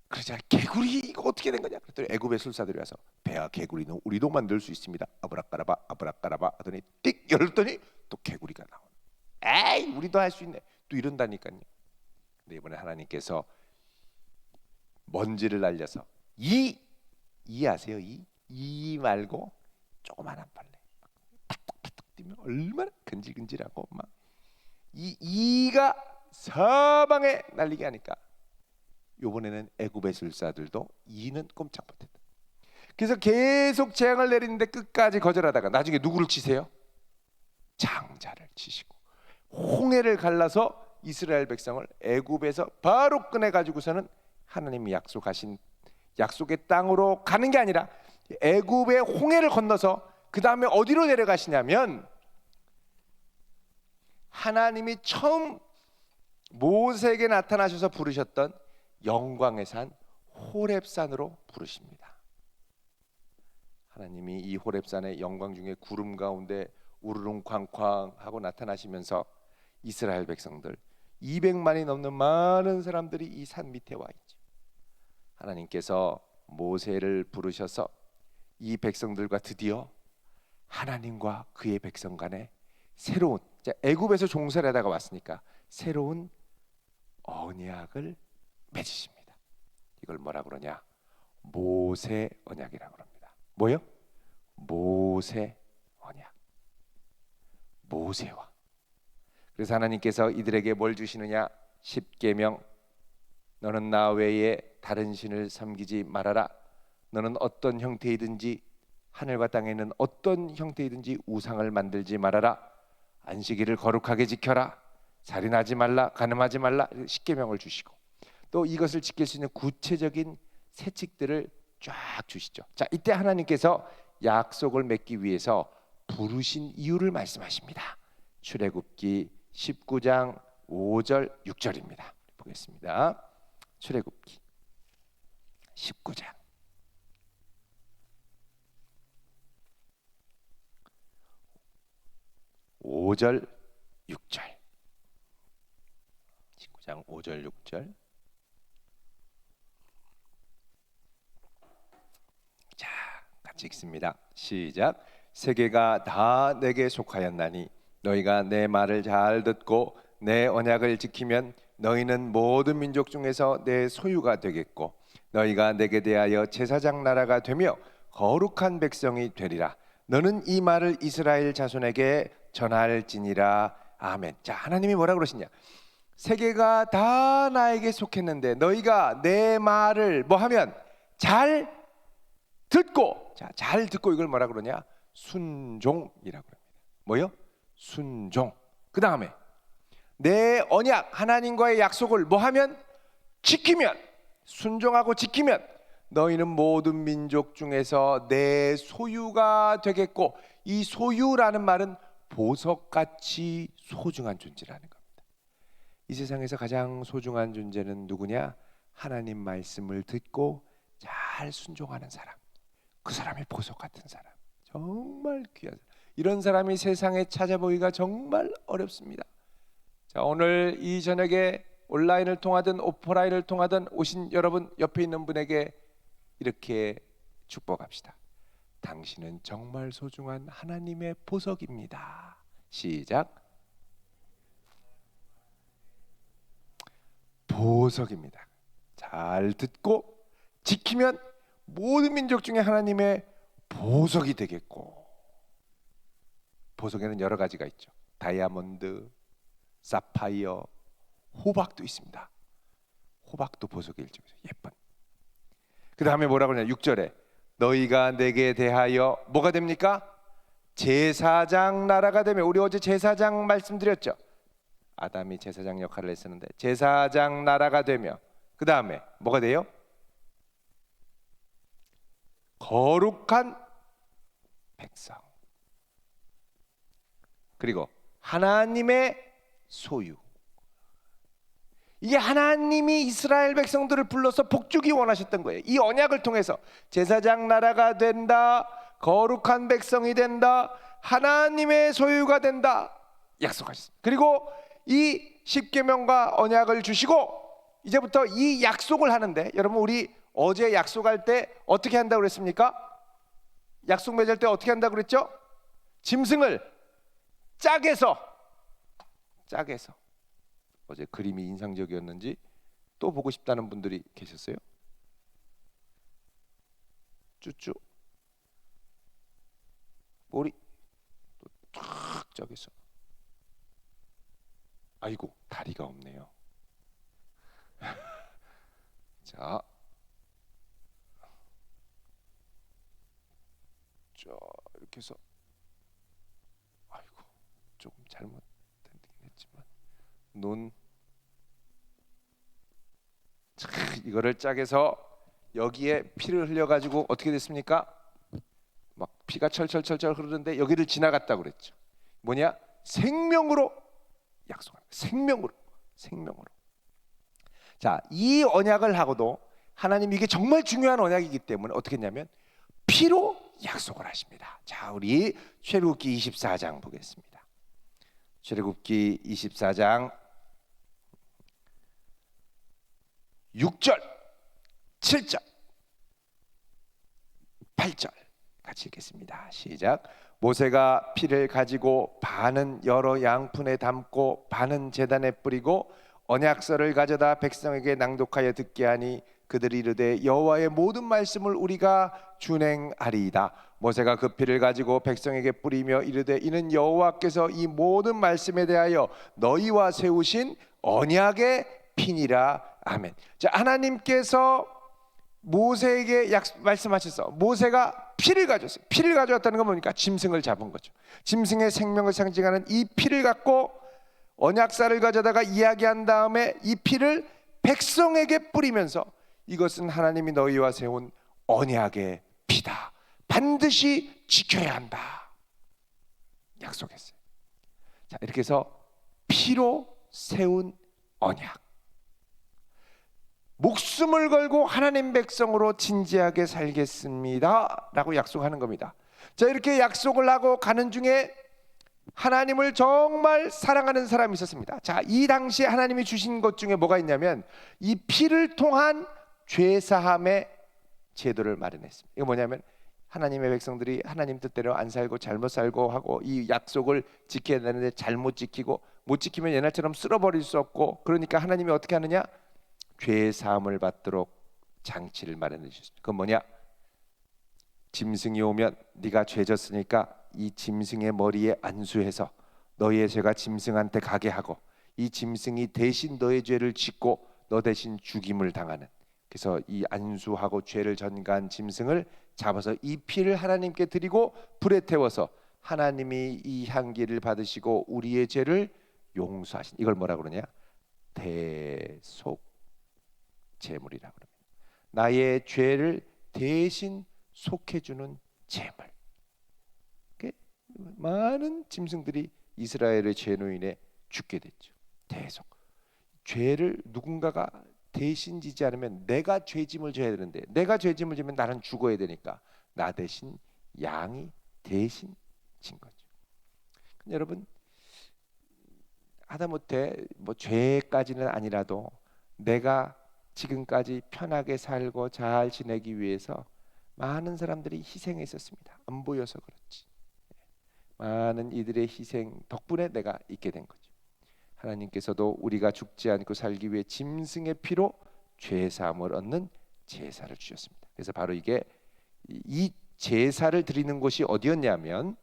그러자 개구리 이거 어떻게 된 거냐? 그랬더니 애굽의 술사들이 와서 배야 개구리는 우리도 만들 수 있습니다. 아브라까라바 아브라까라바 하더니 띡 열었더니 또 개구리가 나오네. 에이 우리도 할 수 있네. 또 이런다니까요. 근데 이번에 하나님께서 먼지를 날려서 이 아세요? 이 말고 조그만한 벌레 탁탁탁탁 뛰면 얼마나 근질근질하고 막 이가 사방에 날리게 하니까 이번에는 애굽의 술사들도 이는 꼼짝 못했다. 그래서 계속 재앙을 내리는데 끝까지 거절하다가 나중에 누구를 치세요? 장자를 치시고 홍해를 갈라서 이스라엘 백성을 애굽에서 바로 꺼내 가지고서는 하나님이 약속하신 약속의 땅으로 가는 게 아니라 애굽의 홍해를 건너서 그 다음에 어디로 내려가시냐면 하나님이 처음 모세에게 나타나셔서 부르셨던 영광의 산 호렙산으로 부르십니다. 하나님이 이 호렙산의 영광 중에 구름 가운데 우르릉쾅쾅 하고 나타나시면서 이스라엘 백성들 200만이 넘는 많은 사람들이 이 산 밑에 와 있죠. 하나님께서 모세를 부르셔서 이 백성들과 드디어 하나님과 그의 백성 간에 새로운, 애굽에서 종살이 하다가 왔으니까 새로운 언약을 맺으십니다. 이걸 뭐라 그러냐? 모세 언약이라고 합니다. 뭐요? 모세 언약. 모세와. 그래서 하나님께서 이들에게 뭘 주시느냐? 십계명. 너는 나 외에 다른 신을 섬기지 말아라. 너는 어떤 형태이든지 하늘과 땅에 있는 어떤 형태이든지 우상을 만들지 말아라. 안식일을 거룩하게 지켜라. 살인하지 말라. 간음하지 말라. 십계명을 주시고 또 이것을 지킬 수 있는 구체적인 세칙들을 쫙 주시죠. 자, 이때 하나님께서 약속을 맺기 위해서 부르신 이유를 말씀하십니다. 출애굽기 19장 5절 6절입니다. 보겠습니다. 출애굽기 19장 5절 6절 19장 5절 6절. 자, 같이 읽습니다. 시작. 세계가 다 내게 속하였나니 너희가 내 말을 잘 듣고 내 언약을 지키면 너희는 모든 민족 중에서 내 소유가 되겠고 너희가 내게 대하여 제사장 나라가 되며 거룩한 백성이 되리라. 너는 이 말을 이스라엘 자손에게 전할지니라. 아멘. 자, 하나님이 뭐라 그러시냐? 세계가 다 나에게 속했는데 너희가 내 말을 뭐 하면 잘 듣고, 자, 잘 듣고 이걸 뭐라 그러냐? 순종이라고 합니다. 뭐요? 순종. 그 다음에 내 언약, 하나님과의 약속을 뭐 하면? 지키면, 순종하고 지키면 너희는 모든 민족 중에서 내 소유가 되겠고, 이 소유라는 말은 보석같이 소중한 존재라는 겁니다. 이 세상에서 가장 소중한 존재는 누구냐? 하나님 말씀을 듣고 잘 순종하는 사람. 그 사람이 보석 같은 사람, 정말 귀한 사람. 이런 사람이 세상에 찾아보기가 정말 어렵습니다. 자, 오늘 이 저녁에 온라인을 통하든 오프라인을 통하든 오신 여러분, 옆에 있는 분에게 이렇게 축복합시다. 당신은 정말 소중한 하나님의 보석입니다. 시작. 보석입니다. 잘 듣고 지키면 모든 민족 중에 하나님의 보석이 되겠고, 보석에는 여러 가지가 있죠. 다이아몬드, 사파이어, 호박도 있습니다. 호박도 보석의 일종이죠. 예쁜. 그 다음에 뭐라고 하냐? 6절에 너희가 내게 대하여 뭐가 됩니까? 제사장 나라가 되며, 우리 어제 제사장 말씀드렸죠. 아담이 제사장 역할을 했었는데 제사장 나라가 되며, 그 다음에 뭐가 돼요? 거룩한 백성, 그리고 하나님의 소유. 이게 하나님이 이스라엘 백성들을 불러서 복주기 원하셨던 거예요. 이 언약을 통해서 제사장 나라가 된다, 거룩한 백성이 된다, 하나님의 소유가 된다 약속하셨습니다. 그리고 이 십계명과 언약을 주시고 이제부터 이 약속을 하는데, 여러분 우리 어제 약속할 때 어떻게 한다고 그랬습니까? 약속 맺을 때 어떻게 한다고 그랬죠? 짐승을 짝에서. 어제 그림이 인상적이었는지 또 보고 싶다는 분들이 계셨어요? 쭈쭈 머리 탁 짝에서. 아이고, 다리가 없네요. 자, 이렇게 해서, 아이고, 조금 잘못된 했지만 눈, 이거를 짝에서 여기에 피를 흘려가지고 어떻게 됐습니까? 막 피가 철철철철 흐르는데 여기를 지나갔다고 그랬죠. 뭐냐? 생명으로 약속합니다. 생명으로. 자, 이 언약을 하고도 하나님, 이게 정말 중요한 언약이기 때문에 어떻게 했냐면 피로 약속을 하십니다. 자, 우리 출애굽기 24장 보겠습니다. 출애굽기 24장 6절, 7절, 8절 같이 읽겠습니다. 시작. 모세가 피를 가지고 반은 여러 양푼에 담고 반은 제단에 뿌리고 언약서를 가져다 백성에게 낭독하여 듣게 하니 그들이 이르되 여호와의 모든 말씀을 우리가 준행하리이다. 모세가 그 피를 가지고 백성에게 뿌리며 이르되 이는 여호와께서 이 모든 말씀에 대하여 너희와 세우신 언약의 피니라. 아멘. 자, 하나님께서 모세에게 말씀하셔서 모세가 피를 가져왔어요. 피를 가져왔다는 건 뭡니까? 짐승을 잡은 거죠. 짐승의 생명을 상징하는 이 피를 갖고 언약사를 가져다가 이야기한 다음에 이 피를 백성에게 뿌리면서 이것은 하나님이 너희와 세운 언약의 피다. 반드시 지켜야 한다. 약속했어요. 자, 이렇게 해서 피로 세운 언약. 목숨을 걸고 하나님 백성으로 진지하게 살겠습니다 라고 약속하는 겁니다. 자, 이렇게 약속을 하고 가는 중에 하나님을 정말 사랑하는 사람이 있었습니다. 자, 이 당시에 하나님이 주신 것 중에 뭐가 있냐면 이 피를 통한 죄사함의 제도를 마련했습니다. 이거 뭐냐면 하나님의 백성들이 하나님 뜻대로 안 살고 잘못 살고 하고 이 약속을 지켜야 되는데 잘못 지키고 못 지키면 옛날처럼 쓸어버릴 수 없고, 그러니까 하나님이 어떻게 하느냐? 죄 사함을 받도록 장치를 마련해 주셨습니다. 그건 뭐냐? 짐승이 오면 네가 죄졌으니까 이 짐승의 머리에 안수해서 너희의 죄가 짐승한테 가게 하고, 이 짐승이 대신 너의 죄를 짓고 너 대신 죽임을 당하는, 그래서 이 안수하고 죄를 전가한 짐승을 잡아서 이 피를 하나님께 드리고 불에 태워서 하나님이 이 향기를 받으시고 우리의 죄를 용서하신, 이걸 뭐라 그러냐? 대속 제물이라 그럽니다. 나의 죄를 대신 속해주는 제물. 많은 짐승들이 이스라엘의 죄로 인해 죽게 됐죠. 대속. 죄를 누군가가 대신 지지 않으면 내가 죄짐을 져야 되는데, 내가 죄짐을 지면 나는 죽어야 되니까 나 대신 양이 대신 진 거죠. 여러분, 하다못해 뭐 죄까지는 아니라도 내가 지금까지 편하게 살고 잘 지내기 위해서 많은 사람들이 희생했었습니다. 안 보여서 그렇지. 많은 이들의 희생 덕분에 내가 있게 된 거죠. 하나님께서도 우리가 죽지 않고 살기 위해 짐승의 피로 죄 사함을 얻는 제사를 주셨습니다. 그래서 바로 이게 이 제사를 드리는 곳이 어디였냐면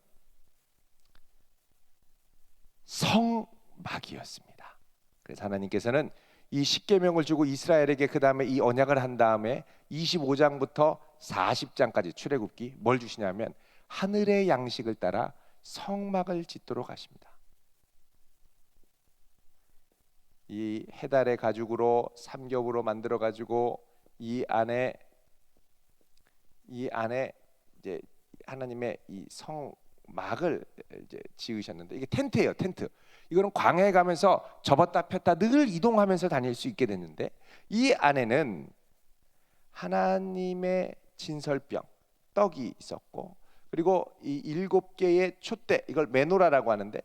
성막이었습니다. 그래서 하나님께서는 이 십계명을 주고 이스라엘에게 그 다음에 이 언약을 한 다음에 25장부터 40장까지 출애굽기 뭘 주시냐면 하늘의 양식을 따라 성막을 짓도록 하십니다. 이 해달의 가죽으로 삼겹으로 만들어 가지고 이 안에 이제 하나님의 이 성막을 이제 지으셨는데, 이게 텐트예요, 텐트. 이거는 광야에 가면서 접었다 폈다 늘 이동하면서 다닐 수 있게 됐는데, 이 안에는 하나님의 진설병 떡이 있었고, 그리고 이 7개의 촛대, 이걸 메노라라고 하는데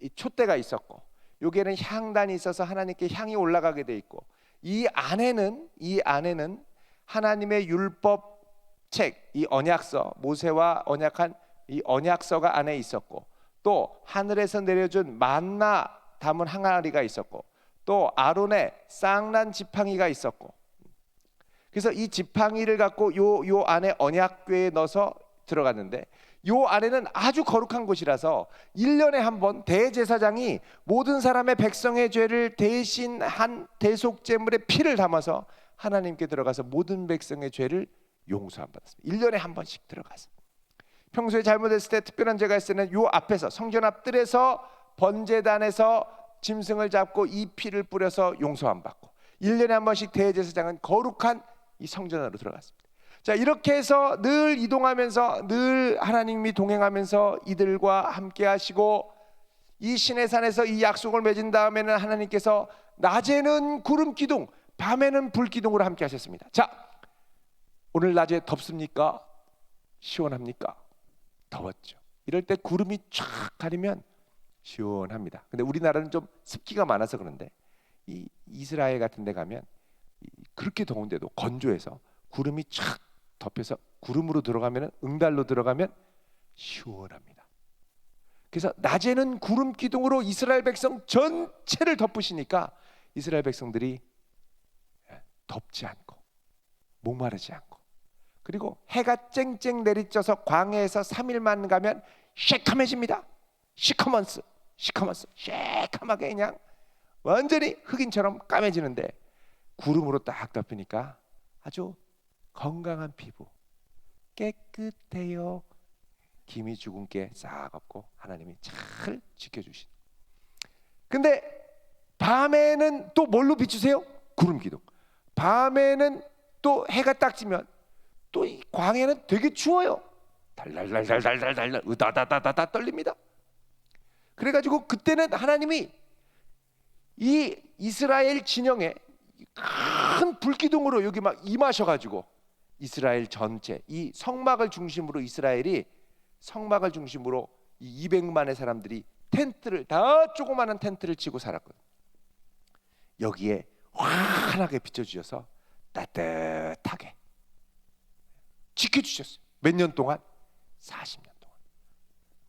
이 촛대가 있었고, 여기에는 향단이 있어서 하나님께 향이 올라가게 돼 있고, 이 안에는 하나님의 율법 책, 이 언약서, 모세와 언약한 이 언약서가 안에 있었고, 또 하늘에서 내려준 만나 담은 항아리가 있었고, 또 아론의 쌍난 지팡이가 있었고, 그래서 이 지팡이를 갖고 요 안에 언약궤에 넣어서 들어갔는데, 요 안에는 아주 거룩한 곳이라서 1년에 한 번 대제사장이 모든 사람의 백성의 죄를 대신한 대속제물의 피를 담아서 하나님께 들어가서 모든 백성의 죄를 용서함 받았습니다. 1년에 한 번씩 들어가서. 평소에 잘못했을 때 특별한 죄가 있을 때는 요 앞에서 성전 앞뜰에서 번제단에서 짐승을 잡고 이 피를 뿌려서 용서함 받고, 1년에 한 번씩 대제사장은 거룩한 이 성전 안으로 들어갔습니다. 자, 이렇게 해서 늘 이동하면서 늘 하나님이 동행하면서 이들과 함께 하시고, 이 시내산에서 이 약속을 맺은 다음에는 하나님께서 낮에는 구름 기둥, 밤에는 불 기둥으로 함께 하셨습니다. 자, 오늘 낮에 덥습니까? 시원합니까? 더웠죠. 이럴 때 구름이 쫙 가리면 시원합니다. 근데 우리나라는 좀 습기가 많아서 그런데 이 이스라엘 같은 데 가면 그렇게 더운데도 건조해서 구름이 쫙 덮여서 구름으로 들어가면, 응달로 들어가면 시원합니다. 그래서 낮에는 구름 기둥으로 이스라엘 백성 전체를 덮으시니까 이스라엘 백성들이 덥지 않고 목마르지 않고, 그리고 해가 쨍쨍 내리쬐서 광야에서 3일만 가면 시커매집니다. 시커먼스 시커하게 그냥 완전히 흑인처럼 까매지는데, 구름으로 딱 덮으니까 아주 건강한 피부, 깨끗해요. 김이 죽은 게 싹 없고 하나님이 잘 지켜주신. 근데 밤에는 또 뭘로 비추세요? 구름 기둥. 밤에는 또 해가 딱 지면 또 이 광야는 되게 추워요. 달달달달달달달 으다다다다다 떨립니다. 그래가지고 그때는 하나님이 이 이스라엘 진영에 큰 불기둥으로 여기 막 임하셔가지고 이스라엘 전체 이 성막을 중심으로 이스라엘이 성막을 중심으로 이 200만의 사람들이 텐트를 다 조그마한 텐트를 치고 살았거든요. 여기에 환하게 비춰주셔서 따뜻하게 지켜주셨어요. 몇 년 동안 40년 동안.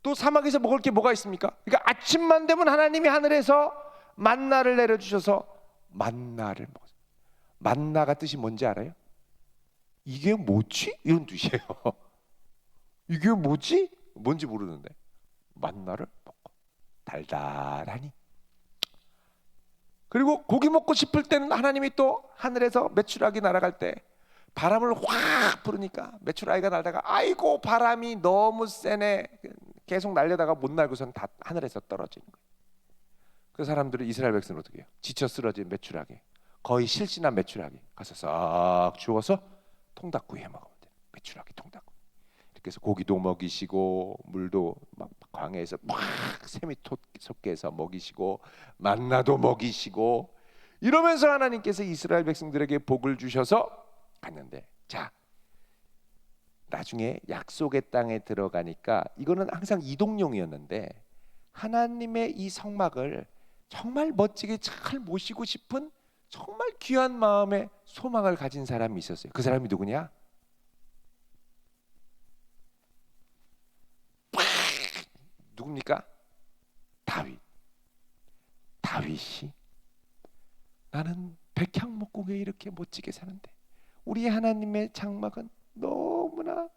또 사막에서 먹을 게 뭐가 있습니까? 그러니까 아침만 되면 하나님이 하늘에서 만나를 내려주셔서 만나를 먹었어요. 만나가 뜻이 뭔지 알아요? 이게 뭐지? 이런 뜻이에요. 이게 뭐지? 뭔지 모르는데 만나를 먹고 달달하니. 그리고 고기 먹고 싶을 때는 하나님이 또 하늘에서 메추라기 날아갈 때 바람을 확 부르니까 메추라기가 날다가 아이고 바람이 너무 세네, 계속 날려다가 못 날고선 다 하늘에서 떨어지는 거예요. 그 사람들은 이스라엘 백성은 어떻게 해요? 지쳐 쓰러진 메추라기, 거의 실신한 메추라기 가서 싹 주워서 통닭구이 해 먹으면 돼요. 메추라기 통닭구이. 이렇게 해서 고기도 먹이시고 물도 막 광야에서 막 샘이 솟게 해서 먹이시고 만나도 먹이시고 이러면서 하나님께서 이스라엘 백성들에게 복을 주셔서 갔는데, 자 나중에 약속의 땅에 들어가니까 이거는 항상 이동용이었는데 하나님의 이 성막을 정말 멋지게 잘 모시고 싶은 정말 귀한 마음의 소망을 가진 사람이 있었어요. 그 사람이 누구냐? 누굽니까? 다윗. 다윗이 나는 백향목공에 이렇게 멋지게 사는데 우리 하나님의 장막은 너무나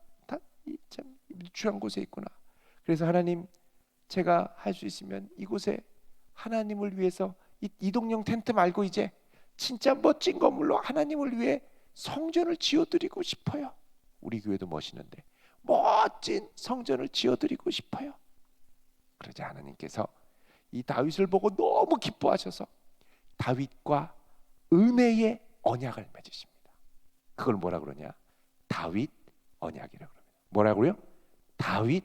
참 유추한 곳에 있구나. 그래서 하나님, 제가 할 수 있으면 이곳에 하나님을 위해서 이동용 텐트 말고 이제 진짜 멋진 건물로 하나님을 위해 성전을 지어드리고 싶어요. 우리 교회도 멋있는데 멋진 성전을 지어드리고 싶어요. 그러자 하나님께서 이 다윗을 보고 너무 기뻐하셔서 다윗과 은혜의 언약을 맺으십니다. 그걸 뭐라 그러냐? 다윗 언약이라고 그럽니다. 뭐라고요? 다윗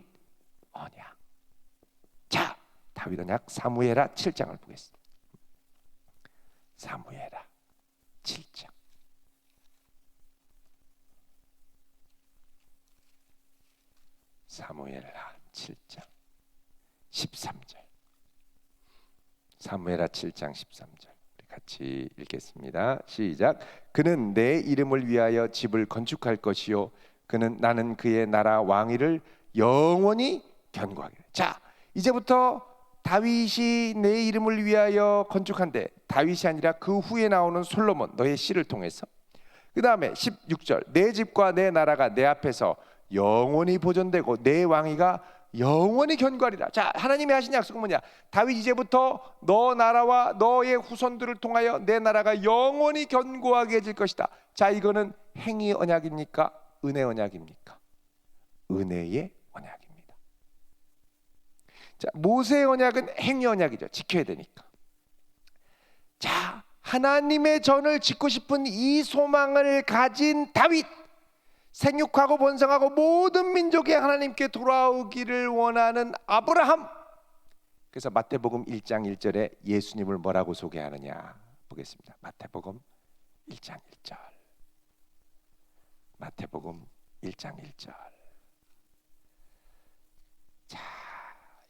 언약. 자, 다윗 언약 사무엘하 7장을 보겠습니다. 사무엘하 7장. 사무엘하 7장 13절. 사무엘하 7장 13절. 우리 같이 읽겠습니다. 시작. 그는 내 이름을 위하여 집을 건축할 것이요 그는 나는 그의 나라 왕위를 영원히 견고하게. 자, 이제부터 다윗이 내 이름을 위하여 건축한데 다윗이 아니라 그 후에 나오는 솔로몬 너의 씨를 통해서. 그 다음에 16절. 내 집과 내 나라가 내 앞에서 영원히 보존되고 내 왕위가 영원히 견고하리라. 자, 하나님이 하신 약속은 뭐냐? 다윗 이제부터 너 나라와 너의 후손들을 통하여 내 나라가 영원히 견고하게 해질 것이다. 자, 이거는 행위 언약입니까? 은혜 언약입니까? 은혜의 언약입니다. 자, 모세의 언약은 행위 언약이죠. 지켜야 되니까. 자, 하나님의 전을 짓고 싶은 이 소망을 가진 다윗, 생육하고 번성하고 모든 민족이 하나님께 돌아오기를 원하는 아브라함. 그래서 마태복음 1장 1절에 예수님을 뭐라고 소개하느냐 보겠습니다. 마태복음 1장 1절. 마태복음 1장 1절. 자,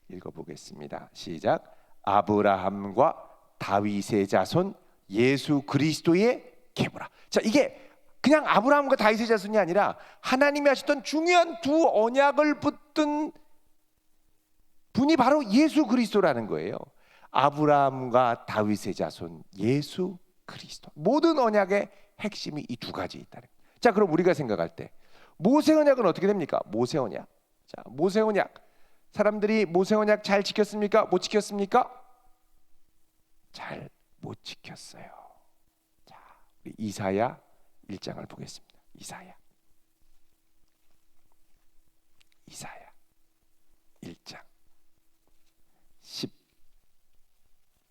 읽어보겠습니다. 시작. 아브라함과 다윗의 자손 예수 그리스도의 계보라. 자, 이게 그냥 아브라함과 다윗의 자손이 아니라 하나님이 하셨던 중요한 두 언약을 붙든 분이 바로 예수 그리스도라는 거예요. 아브라함과 다윗의 자손 예수 그리스도. 모든 언약의 핵심이 이 두 가지 있다는 거예요. 자, 그럼 우리가 생각할 때 모세 언약은 어떻게 됩니까? 모세 언약. 자, 모세 언약. 사람들이 모세 언약 잘 지켰습니까? 못 지켰습니까? 잘 못 지켰어요. 자, 우리 이사야 1장을 보겠습니다. 이사야 1장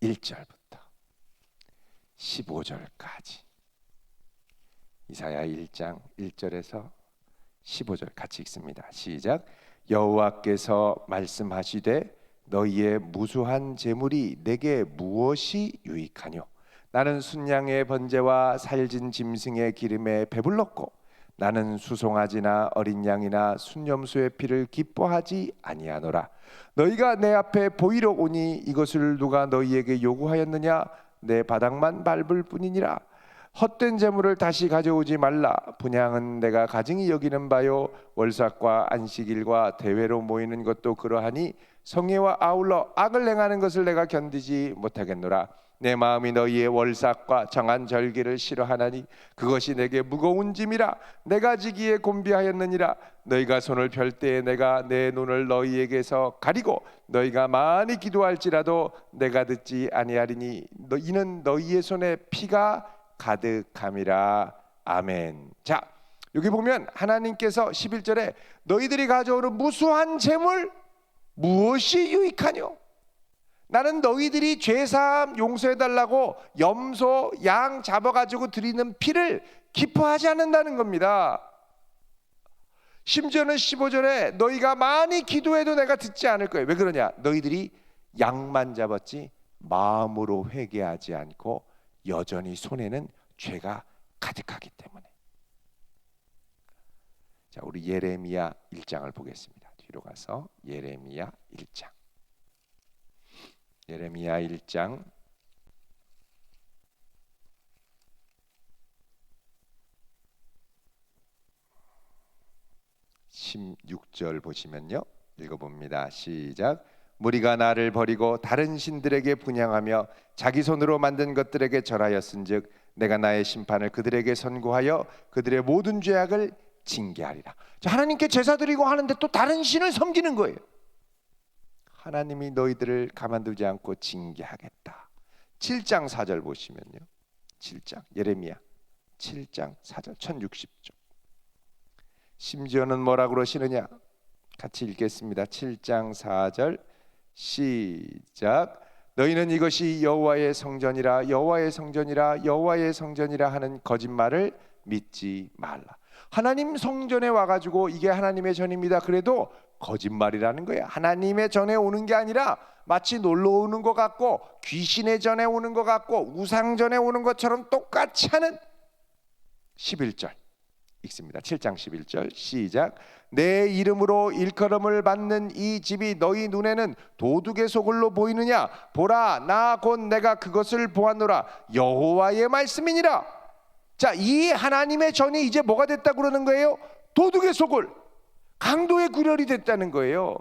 11절부터 15절까지. 이사야 1장 1절에서 15절 같이 읽습니다. 시작. 여호와께서 말씀하시되 너희의 무수한 재물이 내게 무엇이 유익하뇨? 나는 순양의 번제와 살진 짐승의 기름에 배불렀고 나는 수송아지나 어린 양이나 순염소의 피를 기뻐하지 아니하노라. 너희가 내 앞에 보이러 오니 이것을 누가 너희에게 요구하였느냐? 내 바닥만 밟을 뿐이니라. 헛된 재물을 다시 가져오지 말라. 분향은 내가 가증히 여기는 바요, 월삭과 안식일과 대회로 모이는 것도 그러하니 성회와 아울러 악을 행하는 것을 내가 견디지 못하겠노라. 내 마음이 너희의 월삭과 정한 절기를 싫어하나니 그것이 내게 무거운 짐이라. 내가 지기에 곤비하였느니라. 너희가 손을 펼 때에 내가 내 눈을 너희에게서 가리고 너희가 많이 기도할지라도 내가 듣지 아니하리니 이는 너희의 손에 피가 가득함이라. 아멘. 자, 여기 보면 하나님께서 11절에 너희들이 가져오는 무수한 재물 무엇이 유익하뇨? 나는 너희들이 죄사함 용서해달라고 염소, 양 잡아가지고 드리는 피를 기뻐하지 않는다는 겁니다. 심지어는 15절에 너희가 많이 기도해도 내가 듣지 않을 거예요. 왜 그러냐? 너희들이 양만 잡았지 마음으로 회개하지 않고 여전히 손에는 죄가 가득하기 때문에. 자, 우리 예레미야 1장을 보겠습니다. 뒤로 가서 예레미야 1장. 예레미야 1장 16절 보시면요, 읽어봅니다. 시작. 무리가 나를 버리고 다른 신들에게 분향하며 자기 손으로 만든 것들에게 절하였은즉 내가 나의 심판을 그들에게 선고하여 그들의 모든 죄악을 징계하리라. 자, 하나님께 제사 드리고 하는데 또 다른 신을 섬기는 거예요. 하나님이 너희들을 가만두지 않고 징계하겠다. 7장 4절 보시면요, 7장 예레미야 7장 4절 1060쪽. 심지어는 뭐라 그러시느냐? 같이 읽겠습니다. 7장 4절 시작. 너희는 이것이 여호와의 성전이라 여호와의 성전이라 여호와의 성전이라 하는 거짓말을 믿지 말라. 하나님 성전에 와가지고 이게 하나님의 전입니다 그래도 거짓말이라는 거야. 하나님의 전에 오는 게 아니라 마치 놀러 오는 것 같고 귀신의 전에 오는 것 같고 우상 전에 오는 것처럼 똑같이 하는. 11절 읽습니다. 7장 11절 시작. 내 이름으로 일컬음을 받는 이 집이 너희 눈에는 도둑의 소굴로 보이느냐? 보라, 나 곧 내가 그것을 보았노라. 여호와의 말씀이니라. 자, 이 하나님의 전이 이제 뭐가 됐다 그러는 거예요? 도둑의 소굴, 강도의 구렬이 됐다는 거예요.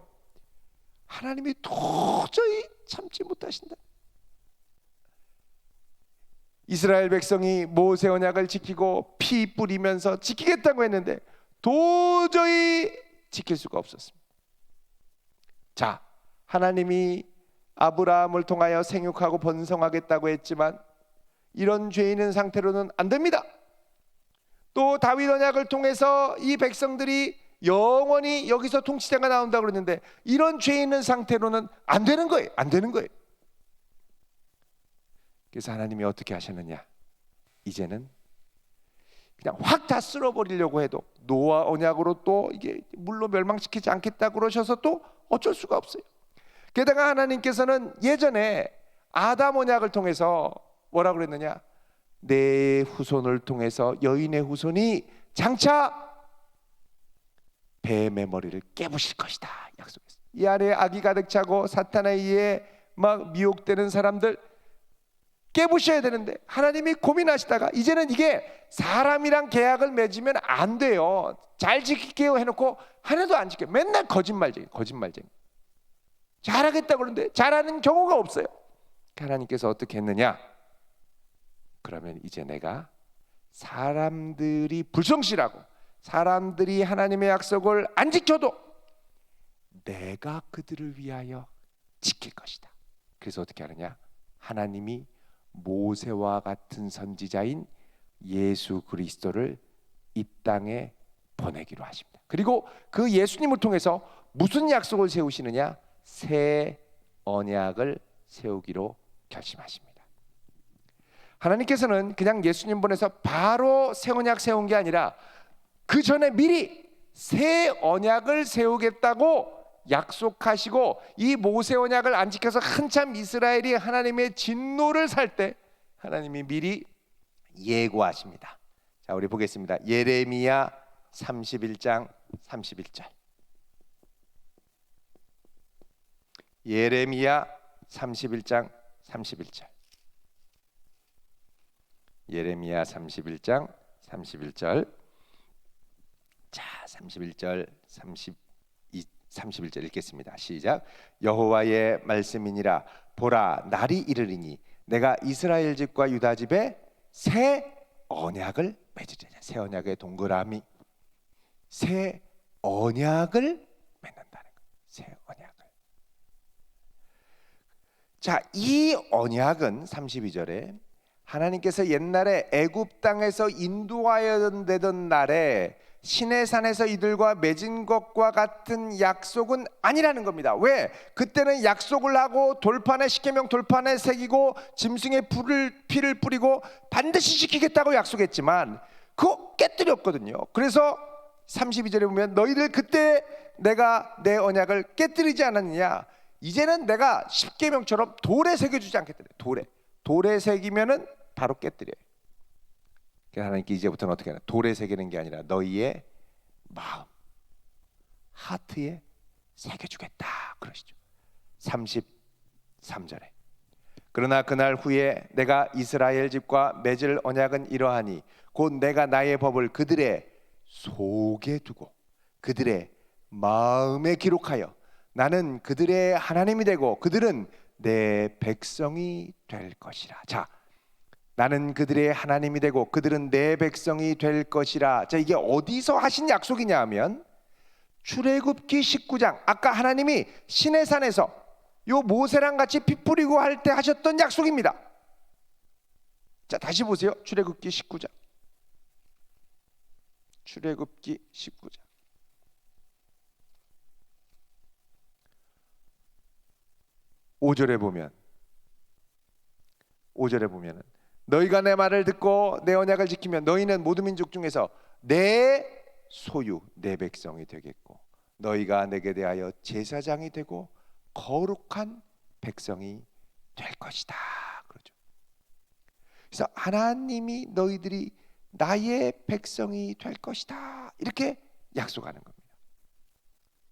하나님이 도저히 참지 못하신다. 이스라엘 백성이 모세 언약을 지키고 피 뿌리면서 지키겠다고 했는데 도저히 지킬 수가 없었습니다. 자, 하나님이 아브라함을 통하여 생육하고 번성하겠다고 했지만 이런 죄 있는 상태로는 안 됩니다. 또 다윗 언약을 통해서 이 백성들이 영원히 여기서 통치자가 나온다고 그랬는데 이런 죄 있는 상태로는 안 되는 거예요. 안 되는 거예요. 그래서 하나님이 어떻게 하셨느냐? 이제는 그냥 확 다 쓸어버리려고 해도 노아 언약으로 또 이게 물로 멸망시키지 않겠다 그러셔서 또 어쩔 수가 없어요. 게다가 하나님께서는 예전에 아담 언약을 통해서 뭐라고 그랬느냐? 내 후손을 통해서 여인의 후손이 장차 뱀의 머리를 깨부실 것이다 약속했어요. 이 안에 악이 가득 차고 사탄에 의해 막 미혹되는 사람들 깨부셔야 되는데 하나님이 고민하시다가 이제는 이게 사람이랑 계약을 맺으면 안 돼요. 잘 지킬게요 해놓고 하나도 안 지켜요. 맨날 거짓말쟁이. 잘하겠다고 그러는데 잘하는 경우가 없어요. 하나님께서 어떻게 했느냐? 그러면 이제 내가 사람들이 불성실하고 사람들이 하나님의 약속을 안 지켜도 내가 그들을 위하여 지킬 것이다. 그래서 어떻게 하느냐? 하나님이 모세와 같은 선지자인 예수 그리스도를 이 땅에 보내기로 하십니다. 그리고 그 예수님을 통해서 무슨 약속을 세우시느냐? 새 언약을 세우기로 결심하십니다. 하나님께서는 그냥 예수님 보내서 바로 새 언약 세운 게 아니라 그 전에 미리 새 언약을 세우겠다고 약속하시고 이 모세 언약을 안 지켜서 한참 이스라엘이 하나님의 진노를 살 때 하나님이 미리 예고하십니다. 자, 우리 보겠습니다. 예레미야 31장 31절. 예레미야 31장 31절. 예레미야 31장 31절. 자, 31절 31절 읽겠습니다. 시작. 여호와의 말씀이니라. 보라, 날이 이르리니 내가 이스라엘 집과 유다 집에 새 언약을 맺으리라. 새 언약의 동그라미, 새 언약을 맺는다는 것. 새 언약을. 자, 이 언약은 32절에 하나님께서 옛날에 애굽 땅에서 인도하여 되던 날에 시내산에서 이들과 맺은 것과 같은 약속은 아니라는 겁니다. 왜? 그때는 약속을 하고 돌판에 십계명 돌판에 새기고 짐승의 피를 뿌리고 반드시 지키겠다고 약속했지만 그거 깨뜨렸거든요. 그래서 32절에 보면 너희들 그때 내가 내 언약을 깨뜨리지 않았느냐? 이제는 내가 십계명처럼 돌에 새겨주지 않겠다. 돌에 새기면은 바로 깨뜨려요. 하나님께 이제부터는 어떻게 하나? 돌에 새기는 게 아니라 너희의 마음, 하트에 새겨주겠다 그러시죠. 33절에 그러나 그날 후에 내가 이스라엘 집과 맺을 언약은 이러하니 곧 내가 나의 법을 그들의 속에 두고 그들의 마음에 기록하여 나는 그들의 하나님이 되고 그들은 내 백성이 될 것이라. 자, 나는 그들의 하나님이 되고 그들은 내 백성이 될 것이라. 자, 이게 어디서 하신 약속이냐 하면 출애굽기 19장, 아까 하나님이 시내산에서 요 모세랑 같이 피 뿌리고 할 때 하셨던 약속입니다. 자, 다시 보세요. 출애굽기 19장. 출애굽기 19장. 5절에 보면은 너희가 내 말을 듣고 내 언약을 지키면 너희는 모든 민족 중에서 내 소유, 내 백성이 되겠고 너희가 내게 대하여 제사장이 되고 거룩한 백성이 될 것이다 그러죠. 그래서 하나님이 너희들이 나의 백성이 될 것이다 이렇게 약속하는 겁니다.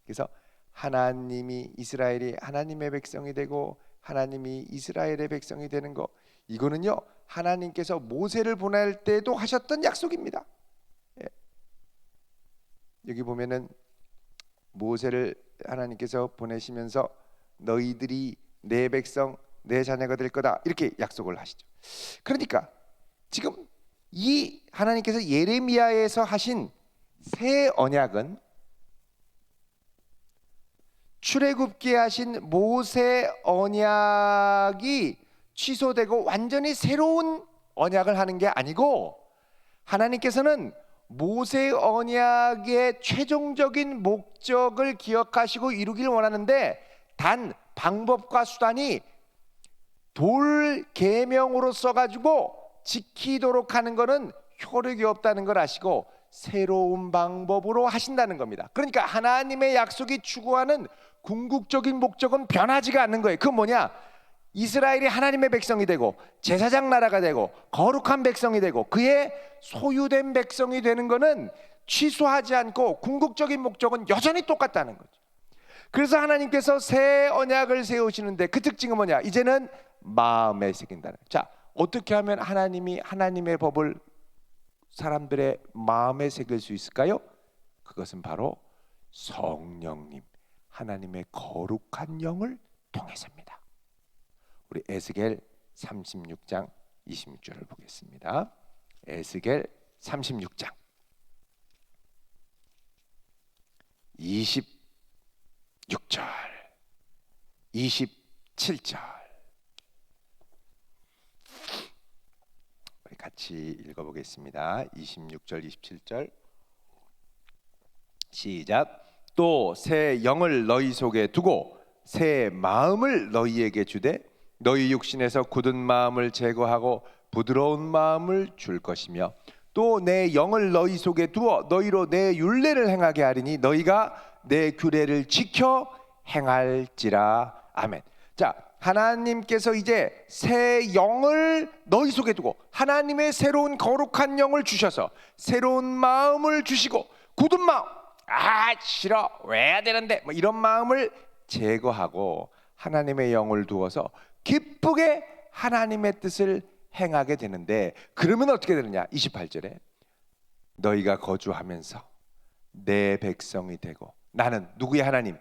그래서 하나님이 이스라엘이 하나님의 백성이 되고 하나님이 이스라엘의 백성이 되는 거, 이거는요 하나님께서 모세를 보낼 때도 하셨던 약속입니다. 예. 여기 보면은 모세를 하나님께서 보내시면서 너희들이 내 백성 내 자녀가 될 거다 이렇게 약속을 하시죠. 그러니까 지금 이 하나님께서 예레미야에서 하신 새 언약은 출애굽기에 하신 모세 언약이 취소되고 완전히 새로운 언약을 하는 게 아니고 하나님께서는 모세 언약의 최종적인 목적을 기억하시고 이루길 원하는데 단 방법과 수단이 돌 계명으로 써가지고 지키도록 하는 것은 효력이 없다는 걸 아시고 새로운 방법으로 하신다는 겁니다. 그러니까 하나님의 약속이 추구하는 궁극적인 목적은 변하지가 않는 거예요. 그건 뭐냐? 이스라엘이 하나님의 백성이 되고 제사장 나라가 되고 거룩한 백성이 되고 그의 소유된 백성이 되는 것은 취소하지 않고 궁극적인 목적은 여전히 똑같다는 거죠. 그래서 하나님께서 새 언약을 세우시는데 그 특징은 뭐냐? 이제는 마음에 새긴다는. 자, 어떻게 하면 하나님이 하나님의 법을 사람들의 마음에 새길 수 있을까요? 그것은 바로 성령님, 하나님의 거룩한 영을 통해서입니다. 우리 에스겔 36장 26절을 보겠습니다. 에스겔 36장 26절 27절 우리 같이 읽어보겠습니다. 26절 27절 시작. 또 새 영을 너희 속에 두고 새 마음을 너희에게 주되 너희 육신에서 굳은 마음을 제거하고 부드러운 마음을 줄 것이며 또 내 영을 너희 속에 두어 너희로 내 율례를 행하게 하리니 너희가 내 규례를 지켜 행할지라. 아멘. 자, 하나님께서 이제 새 영을 너희 속에 두고 하나님의 새로운 거룩한 영을 주셔서 새로운 마음을 주시고 굳은 마음, 싫어 왜 해야 되는데 뭐 이런 마음을 제거하고 하나님의 영을 두어서 기쁘게 하나님의 뜻을 행하게 되는데, 그러면 어떻게 되느냐? 28절에 너희가 거주하면서 내 백성이 되고 나는 누구의 하나님?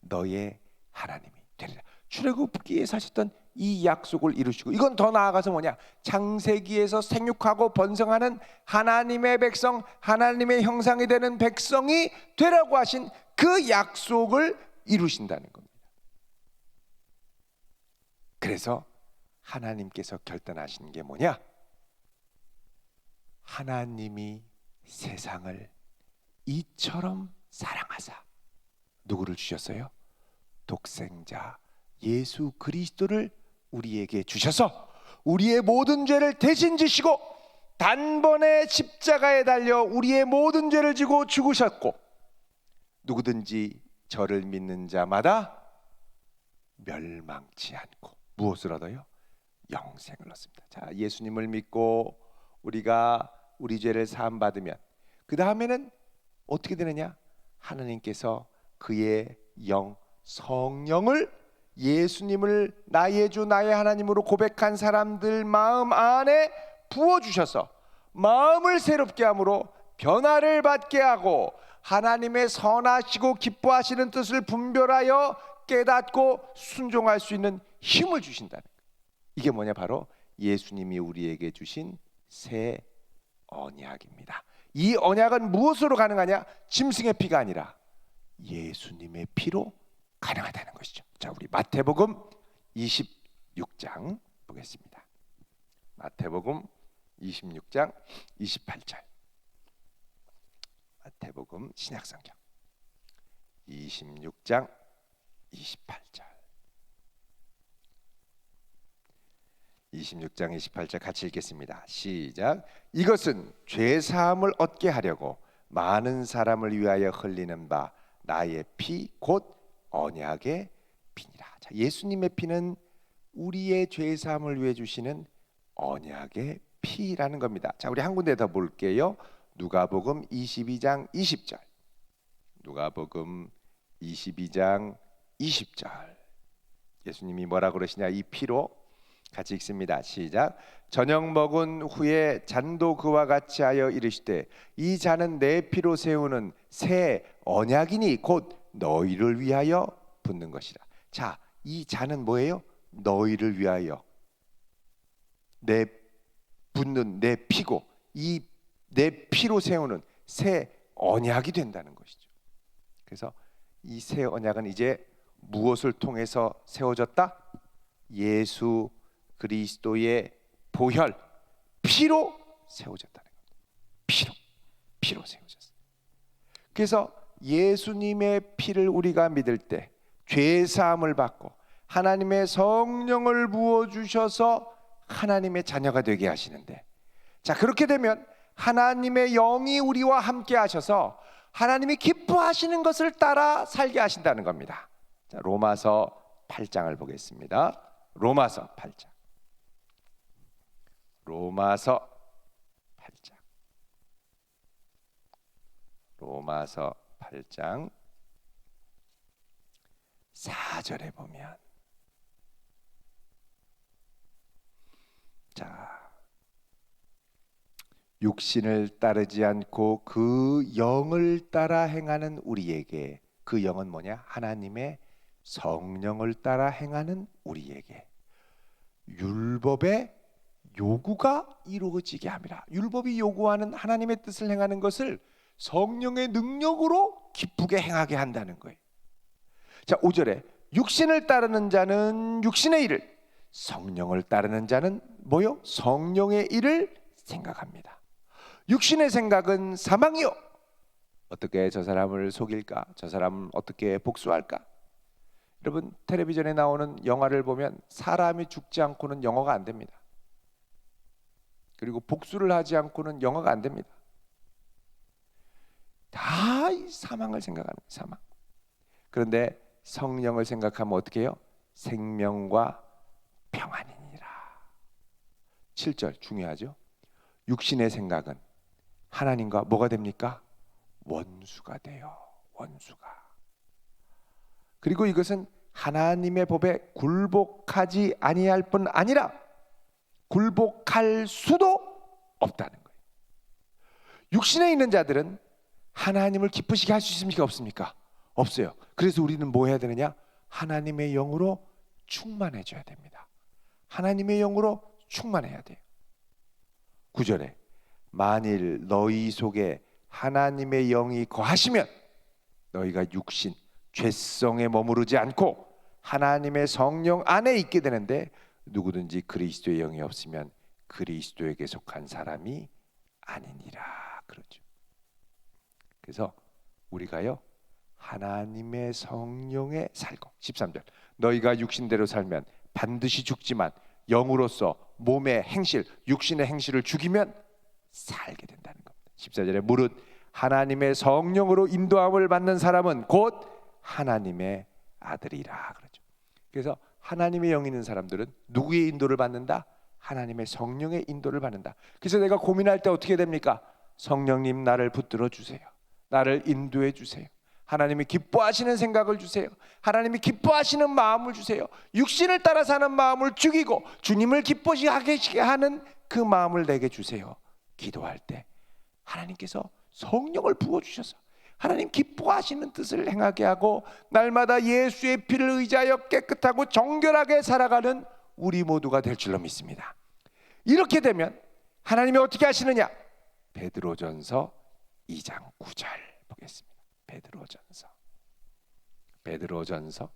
너의 하나님이 되리라. 출애굽기에 사셨던 이 약속을 이루시고, 이건 더 나아가서 뭐냐? 창세기에서 생육하고 번성하는 하나님의 백성, 하나님의 형상이 되는 백성이 되라고 하신 그 약속을 이루신다는 겁니다. 그래서 하나님께서 결단하신 게 뭐냐? 하나님이 세상을 이처럼 사랑하사 누구를 주셨어요? 독생자 예수 그리스도를 우리에게 주셔서 우리의 모든 죄를 대신 지시고 단번에 십자가에 달려 우리의 모든 죄를 지고 죽으셨고, 누구든지 저를 믿는 자마다 멸망치 않고 무엇을 얻어요? 영생을 얻습니다. 자, 예수님을 믿고 우리가 우리 죄를 사함 받으면 그 다음에는 어떻게 되느냐? 하나님께서 그의 영 성령을, 예수님을 나의 주 나의 하나님으로 고백한 사람들 마음 안에 부어주셔서 마음을 새롭게 함으로 변화를 받게 하고 하나님의 선하시고 기뻐하시는 뜻을 분별하여 깨닫고 순종할 수 있는 힘을 주신다는 거예요. 이게 뭐냐? 바로 예수님이 우리에게 주신 새 언약입니다. 이 언약은 무엇으로 가능하냐? 짐승의 피가 아니라 예수님의 피로 가능하다는 것이죠. 자, 우리 마태복음 26장 보겠습니다. 마태복음 26장 28절. 마태복음 신약성경 26장 28절. 26장 28절 같이 읽겠습니다. 시작. 이것은 죄 사함을 얻게 하려고 많은 사람을 위하여 흘리는 바 나의 피 곧 언약의 피니라. 자, 예수님의 피는 우리의 죄 사함을 위해 주시는 언약의 피라는 겁니다. 자, 우리 한 군데 더 볼게요. 누가복음 22장 20절. 누가복음 22장 20절. 예수님이 뭐라 그러시냐? 이 피로 같이 읽습니다. 시작. 저녁 먹은 후에 잔도 그와 같이 하여 이르시되 이 잔은 내 피로 세우는 새 언약이니 곧 너희를 위하여 붓는 것이라. 자, 이 잔은 뭐예요? 너희를 위하여 내 붓는 내 피고, 이 내 피로 세우는 새 언약이 된다는 것이죠. 그래서 이 새 언약은 이제 무엇을 통해서 세워졌다? 예수 그리스도의 보혈 피로 세워졌다는 겁니다. 피로 세워졌어요. 그래서 예수님의 피를 우리가 믿을 때 죄 사함을 받고 하나님의 성령을 부어 주셔서 하나님의 자녀가 되게 하시는데, 자, 그렇게 되면 하나님의 영이 우리와 함께 하셔서 하나님이 기뻐하시는 것을 따라 살게 하신다는 겁니다. 자, 로마서 8장을 보겠습니다. 로마서 8장. 로마서 8장. 로마서 8장 4절에 보면, 자, 육신을 따르지 않고 그 영을 따라 행하는 우리에게, 그 영은 뭐냐? 하나님의 성령을 따라 행하는 우리에게 율법의 요구가 이루어지게 함이라. 율법이 요구하는 하나님의 뜻을 행하는 것을 성령의 능력으로 기쁘게 행하게 한다는 거예요. 자, 5절에 육신을 따르는 자는 육신의 일을, 성령을 따르는 자는 뭐요? 성령의 일을 생각합니다. 육신의 생각은 사망이요. 어떻게 저 사람을 속일까? 저 사람은 어떻게 복수할까? 여러분, 텔레비전에 나오는 영화를 보면 사람이 죽지 않고는 영화가 안 됩니다. 그리고 복수를 하지 않고는 영화가 안 됩니다. 다 이 사망을 생각합니다. 사망. 그런데 성령을 생각하면 어떻게 해요? 생명과 평안이니라. 7절 중요하죠. 육신의 생각은 하나님과 뭐가 됩니까? 원수가 돼요. 원수가. 그리고 이것은 하나님의 법에 굴복하지 아니할 뿐 아니라 굴복할 수도 없다는 거예요. 육신에 있는 자들은 하나님을 기쁘시게 할 수 있습니까? 없습니까? 없어요. 그래서 우리는 뭐 해야 되느냐? 하나님의 영으로 충만해져야 됩니다. 하나님의 영으로 충만해야 돼요. 9절에 만일 너희 속에 하나님의 영이 거하시면 너희가 육신, 죄성에 머무르지 않고 하나님의 성령 안에 있게 되는데 누구든지 그리스도의 영이 없으면 그리스도에게 속한 사람이 아니니라. 그렇죠. 그래서 우리가요 하나님의 성령에 살고 13절 너희가 육신대로 살면 반드시 죽지만 영으로서 몸의 행실, 육신의 행실을 죽이면 살게 된다는 겁니다. 14절에 무릇 하나님의 성령으로 인도함을 받는 사람은 곧 하나님의 아들이라. 그렇죠. 그래서 하나님의 영이 있는 사람들은 누구의 인도를 받는다? 하나님의 성령의 인도를 받는다. 그래서 내가 고민할 때 어떻게 됩니까? 성령님 나를 붙들어 주세요. 나를 인도해 주세요. 하나님이 기뻐하시는 생각을 주세요. 하나님이 기뻐하시는 마음을 주세요. 육신을 따라 사는 마음을 죽이고 주님을 기뻐하게 하는 그 마음을 내게 주세요. 기도할 때 하나님께서 성령을 부어주셔서 하나님 기뻐하시는 뜻을 행하게 하고 날마다 예수의 피를 의지하여 깨끗하고 정결하게 살아가는 우리 모두가 될 줄로 믿습니다. 이렇게 되면 하나님이 어떻게 하시느냐? 베드로전서 2장 9절 보겠습니다. 베드로전서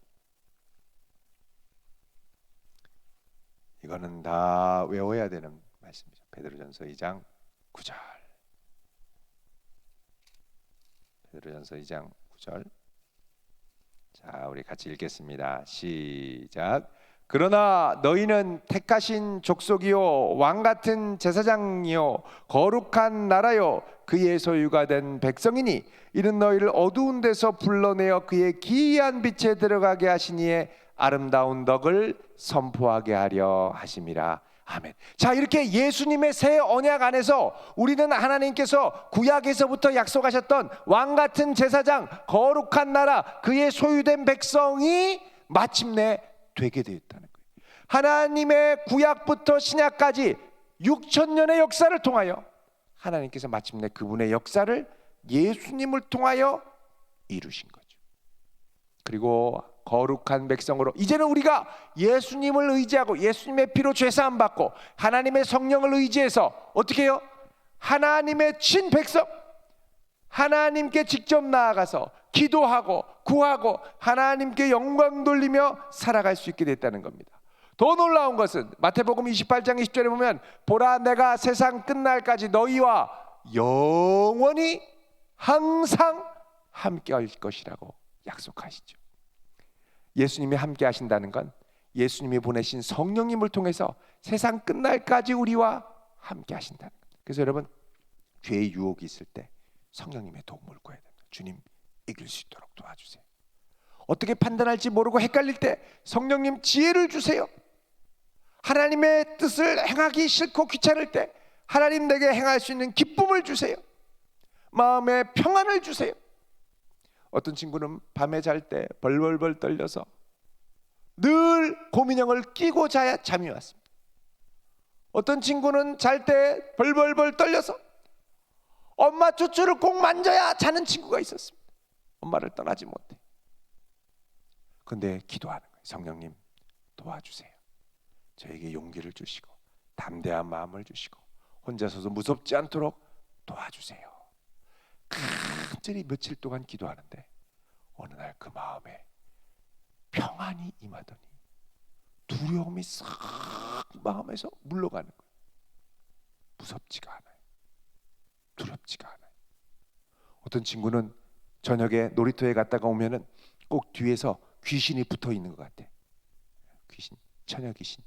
이거는 다 외워야 되는 말씀이죠. 베드로전서 2장 9절. 베드로전서 2장 9절. 자, 우리 같이 읽겠습니다. 시작. 그러나 너희는 택하신 족속이요 왕 같은 제사장이요 거룩한 나라요 그의 소유가 된 백성이니 이는 너희를 어두운 데서 불러내어 그의 기이한 빛에 들어가게 하시니에 아름다운 덕을 선포하게 하려 하심이라. 아멘. 자, 이렇게 예수님의 새 언약 안에서 우리는 하나님께서 구약에서부터 약속하셨던 왕 같은 제사장, 거룩한 나라, 그의 소유된 백성이 마침내 되게 되었다는 거예요. 하나님의 구약부터 신약까지 6,000년의 역사를 통하여 하나님께서 마침내 그분의 역사를 예수님을 통하여 이루신 거죠. 그리고 거룩한 백성으로 이제는 우리가 예수님을 의지하고 예수님의 피로 죄사함 받고 하나님의 성령을 의지해서 어떻게 해요? 하나님의 친백성, 하나님께 직접 나아가서 기도하고 구하고 하나님께 영광 돌리며 살아갈 수 있게 됐다는 겁니다. 더 놀라운 것은 마태복음 28장 20절에 보면 보라 내가 세상 끝날까지 너희와 영원히 항상 함께 할 것이라고 약속하시죠. 예수님이 함께 하신다는 건 예수님이 보내신 성령님을 통해서 세상 끝날까지 우리와 함께 하신다는 겁니다. 그래서 여러분 죄의 유혹이 있을 때 성령님의 도움을 구해야 됩니다. 주님 이길 수 있도록 도와주세요. 어떻게 판단할지 모르고 헷갈릴 때 성령님 지혜를 주세요. 하나님의 뜻을 행하기 싫고 귀찮을 때 하나님 내게 행할 수 있는 기쁨을 주세요. 마음에 평안을 주세요. 어떤 친구는 밤에 잘 때 벌벌벌 떨려서 늘 고민형을 끼고 자야 잠이 왔습니다. 어떤 친구는 잘 때 벌벌벌 떨려서 엄마 쭈쭈를 꼭 만져야 자는 친구가 있었습니다. 엄마를 떠나지 못해. 근데 기도하는 거예요. 성령님 도와주세요. 저에게 용기를 주시고 담대한 마음을 주시고 혼자서도 무섭지 않도록 도와주세요. 간절히 며칠 동안 기도하는데 어느 날 그 마음에 평안이 임하더니 두려움이 싹 마음에서 물러가는 거예요. 무섭지가 않아요. 두렵지가 않아요. 어떤 친구는 저녁에 놀이터에 갔다가 오면은 꼭 뒤에서 귀신이 붙어 있는 것 같아. 귀신, 처녀 귀신.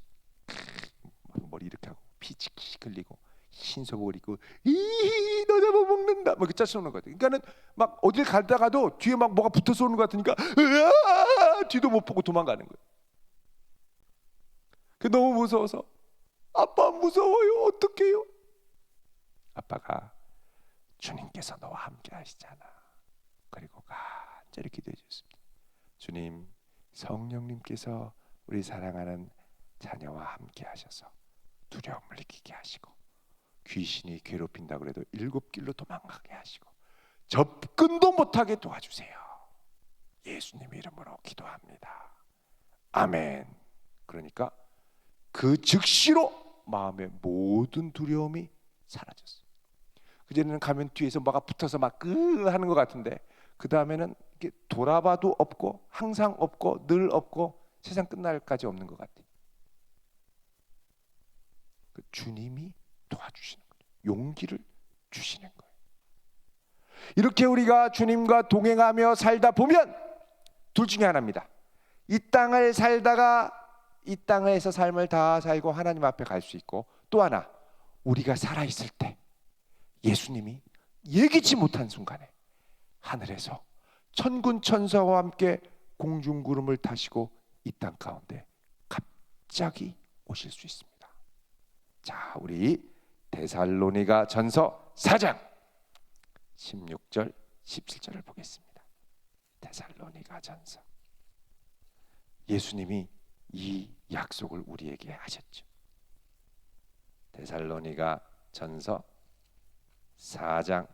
머리 이렇게 하고 피 칙칙 흘리고 흰 속옷 입고 너 잡아먹는다 막 이렇게 짜증나는 것 같아. 그러니까는 막 어딜 가다가도 뒤에 막 뭐가 붙어서 오는 것 같으니까 뒤도 못 보고 도망가는 거예요. 그 너무 무서워서 아빠 무서워요. 어떡해요? 아빠가 주님께서 너와 함께 하시잖아. 그리고 간절히 기도해 주셨습니다. 주님, 성령님께서 우리 사랑하는 자녀와 함께 하셔서 두려움을 이기게 하시고, 귀신이 괴롭힌다 그래도 7길로 도망가게 하시고, 접근도 못하게 도와주세요. 예수님 이름으로 기도합니다. 아멘. 그러니까 그 즉시로 마음의 모든 두려움이 사라졌어요. 그전에는 가면 뒤에서 뭐가 붙어서 막 하는 것 같은데, 그 다음에는 이렇게 돌아봐도 없고, 항상 없고, 늘 없고, 세상 끝날까지 없는 것 같아요. 그 주님이 도와주시는 거예요. 용기를 주시는 거예요. 이렇게 우리가 주님과 동행하며 살다 보면 둘 중에 하나입니다. 이 땅을 살다가 이 땅에서 삶을 다 살고 하나님 앞에 갈 수 있고, 또 하나, 우리가 살아있을 때 예수님이 예기치 못한 순간에 하늘에서 천군 천사와 함께 공중구름을 타시고 이 땅 가운데 갑자기 오실 수 있습니다. 자, 우리 데살로니가 전서 4장 16절 17절을 보겠습니다. 데살로니가 전서. 예수님이 이 약속을 우리에게 하셨죠. 데살로니가 전서 4장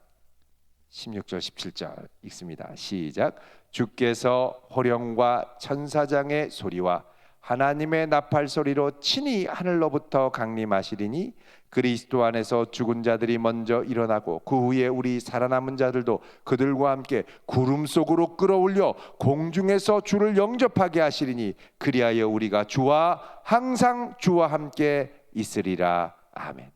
16절 17절 읽습니다. 시작. 주께서 호령과 천사장의 소리와 하나님의 나팔 소리로 친히 하늘로부터 강림하시리니 그리스도 안에서 죽은 자들이 먼저 일어나고 그 후에 우리 살아남은 자들도 그들과 함께 구름 속으로 끌어올려 공중에서 주를 영접하게 하시리니 그리하여 우리가 주와 항상 주와 함께 있으리라. 아멘.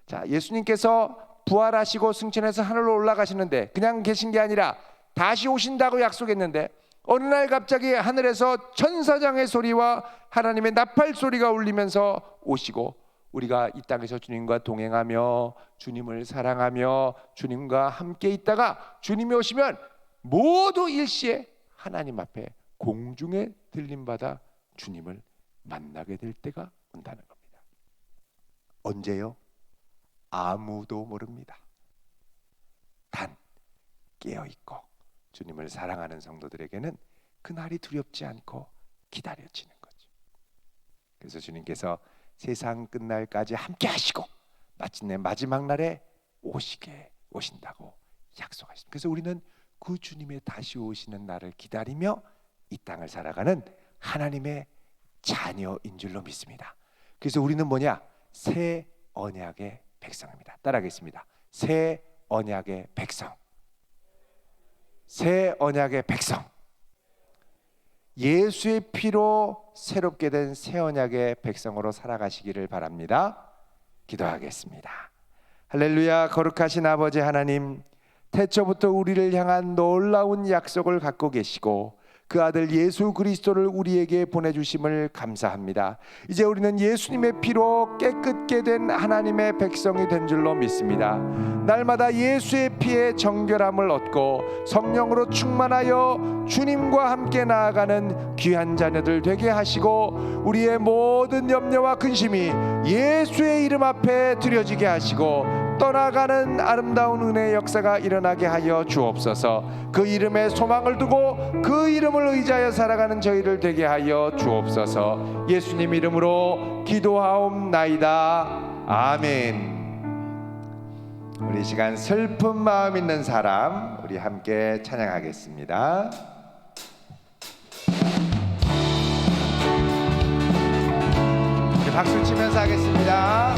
자, 예수님께서 부활하시고 승천해서 하늘로 올라가시는데 그냥 계신 게 아니라 다시 오신다고 약속했는데, 어느 날 갑자기 하늘에서 천사장의 소리와 하나님의 나팔 소리가 울리면서 오시고, 우리가 이 땅에서 주님과 동행하며 주님을 사랑하며 주님과 함께 있다가 주님이 오시면 모두 일시에 하나님 앞에 공중에 들림받아 주님을 만나게 될 때가 온다는 겁니다. 언제요? 아무도 모릅니다. 단 깨어있고 주님을 사랑하는 성도들에게는 그날이 두렵지 않고 기다려지는 거죠. 그래서 주님께서 세상 끝날까지 함께 하시고 마침내 마지막 날에 오신다고 약속하셨습니다. 그래서 우리는 그 주님의 다시 오시는 날을 기다리며 이 땅을 살아가는 하나님의 자녀인 줄로 믿습니다. 그래서 우리는 뭐냐? 새 언약의 백성입니다. 따라하겠습니다. 새 언약의 백성. 새 언약의 백성. 예수의 피로 새롭게 된 새 언약의 백성으로 살아가시기를 바랍니다. 기도하겠습니다. 할렐루야. 거룩하신 아버지 하나님, 태초부터 우리를 향한 놀라운 약속을 갖고 계시고 그 아들 예수 그리스도를 우리에게 보내주심을 감사합니다. 이제 우리는 예수님의 피로 깨끗게 된 하나님의 백성이 된 줄로 믿습니다. 날마다 예수의 피의 정결함을 얻고 성령으로 충만하여 주님과 함께 나아가는 귀한 자녀들 되게 하시고, 우리의 모든 염려와 근심이 예수의 이름 앞에 드려지게 하시고 떠나가는 아름다운 은혜의 역사가 일어나게 하여 주옵소서. 그 이름에 소망을 두고 그 이름을 의지하여 살아가는 저희를 되게 하여 주옵소서. 예수님 이름으로 기도하옵나이다. 아멘. 우리 이 시간 슬픈 마음 있는 사람 우리 함께 찬양하겠습니다. 우리 박수 치면서 하겠습니다.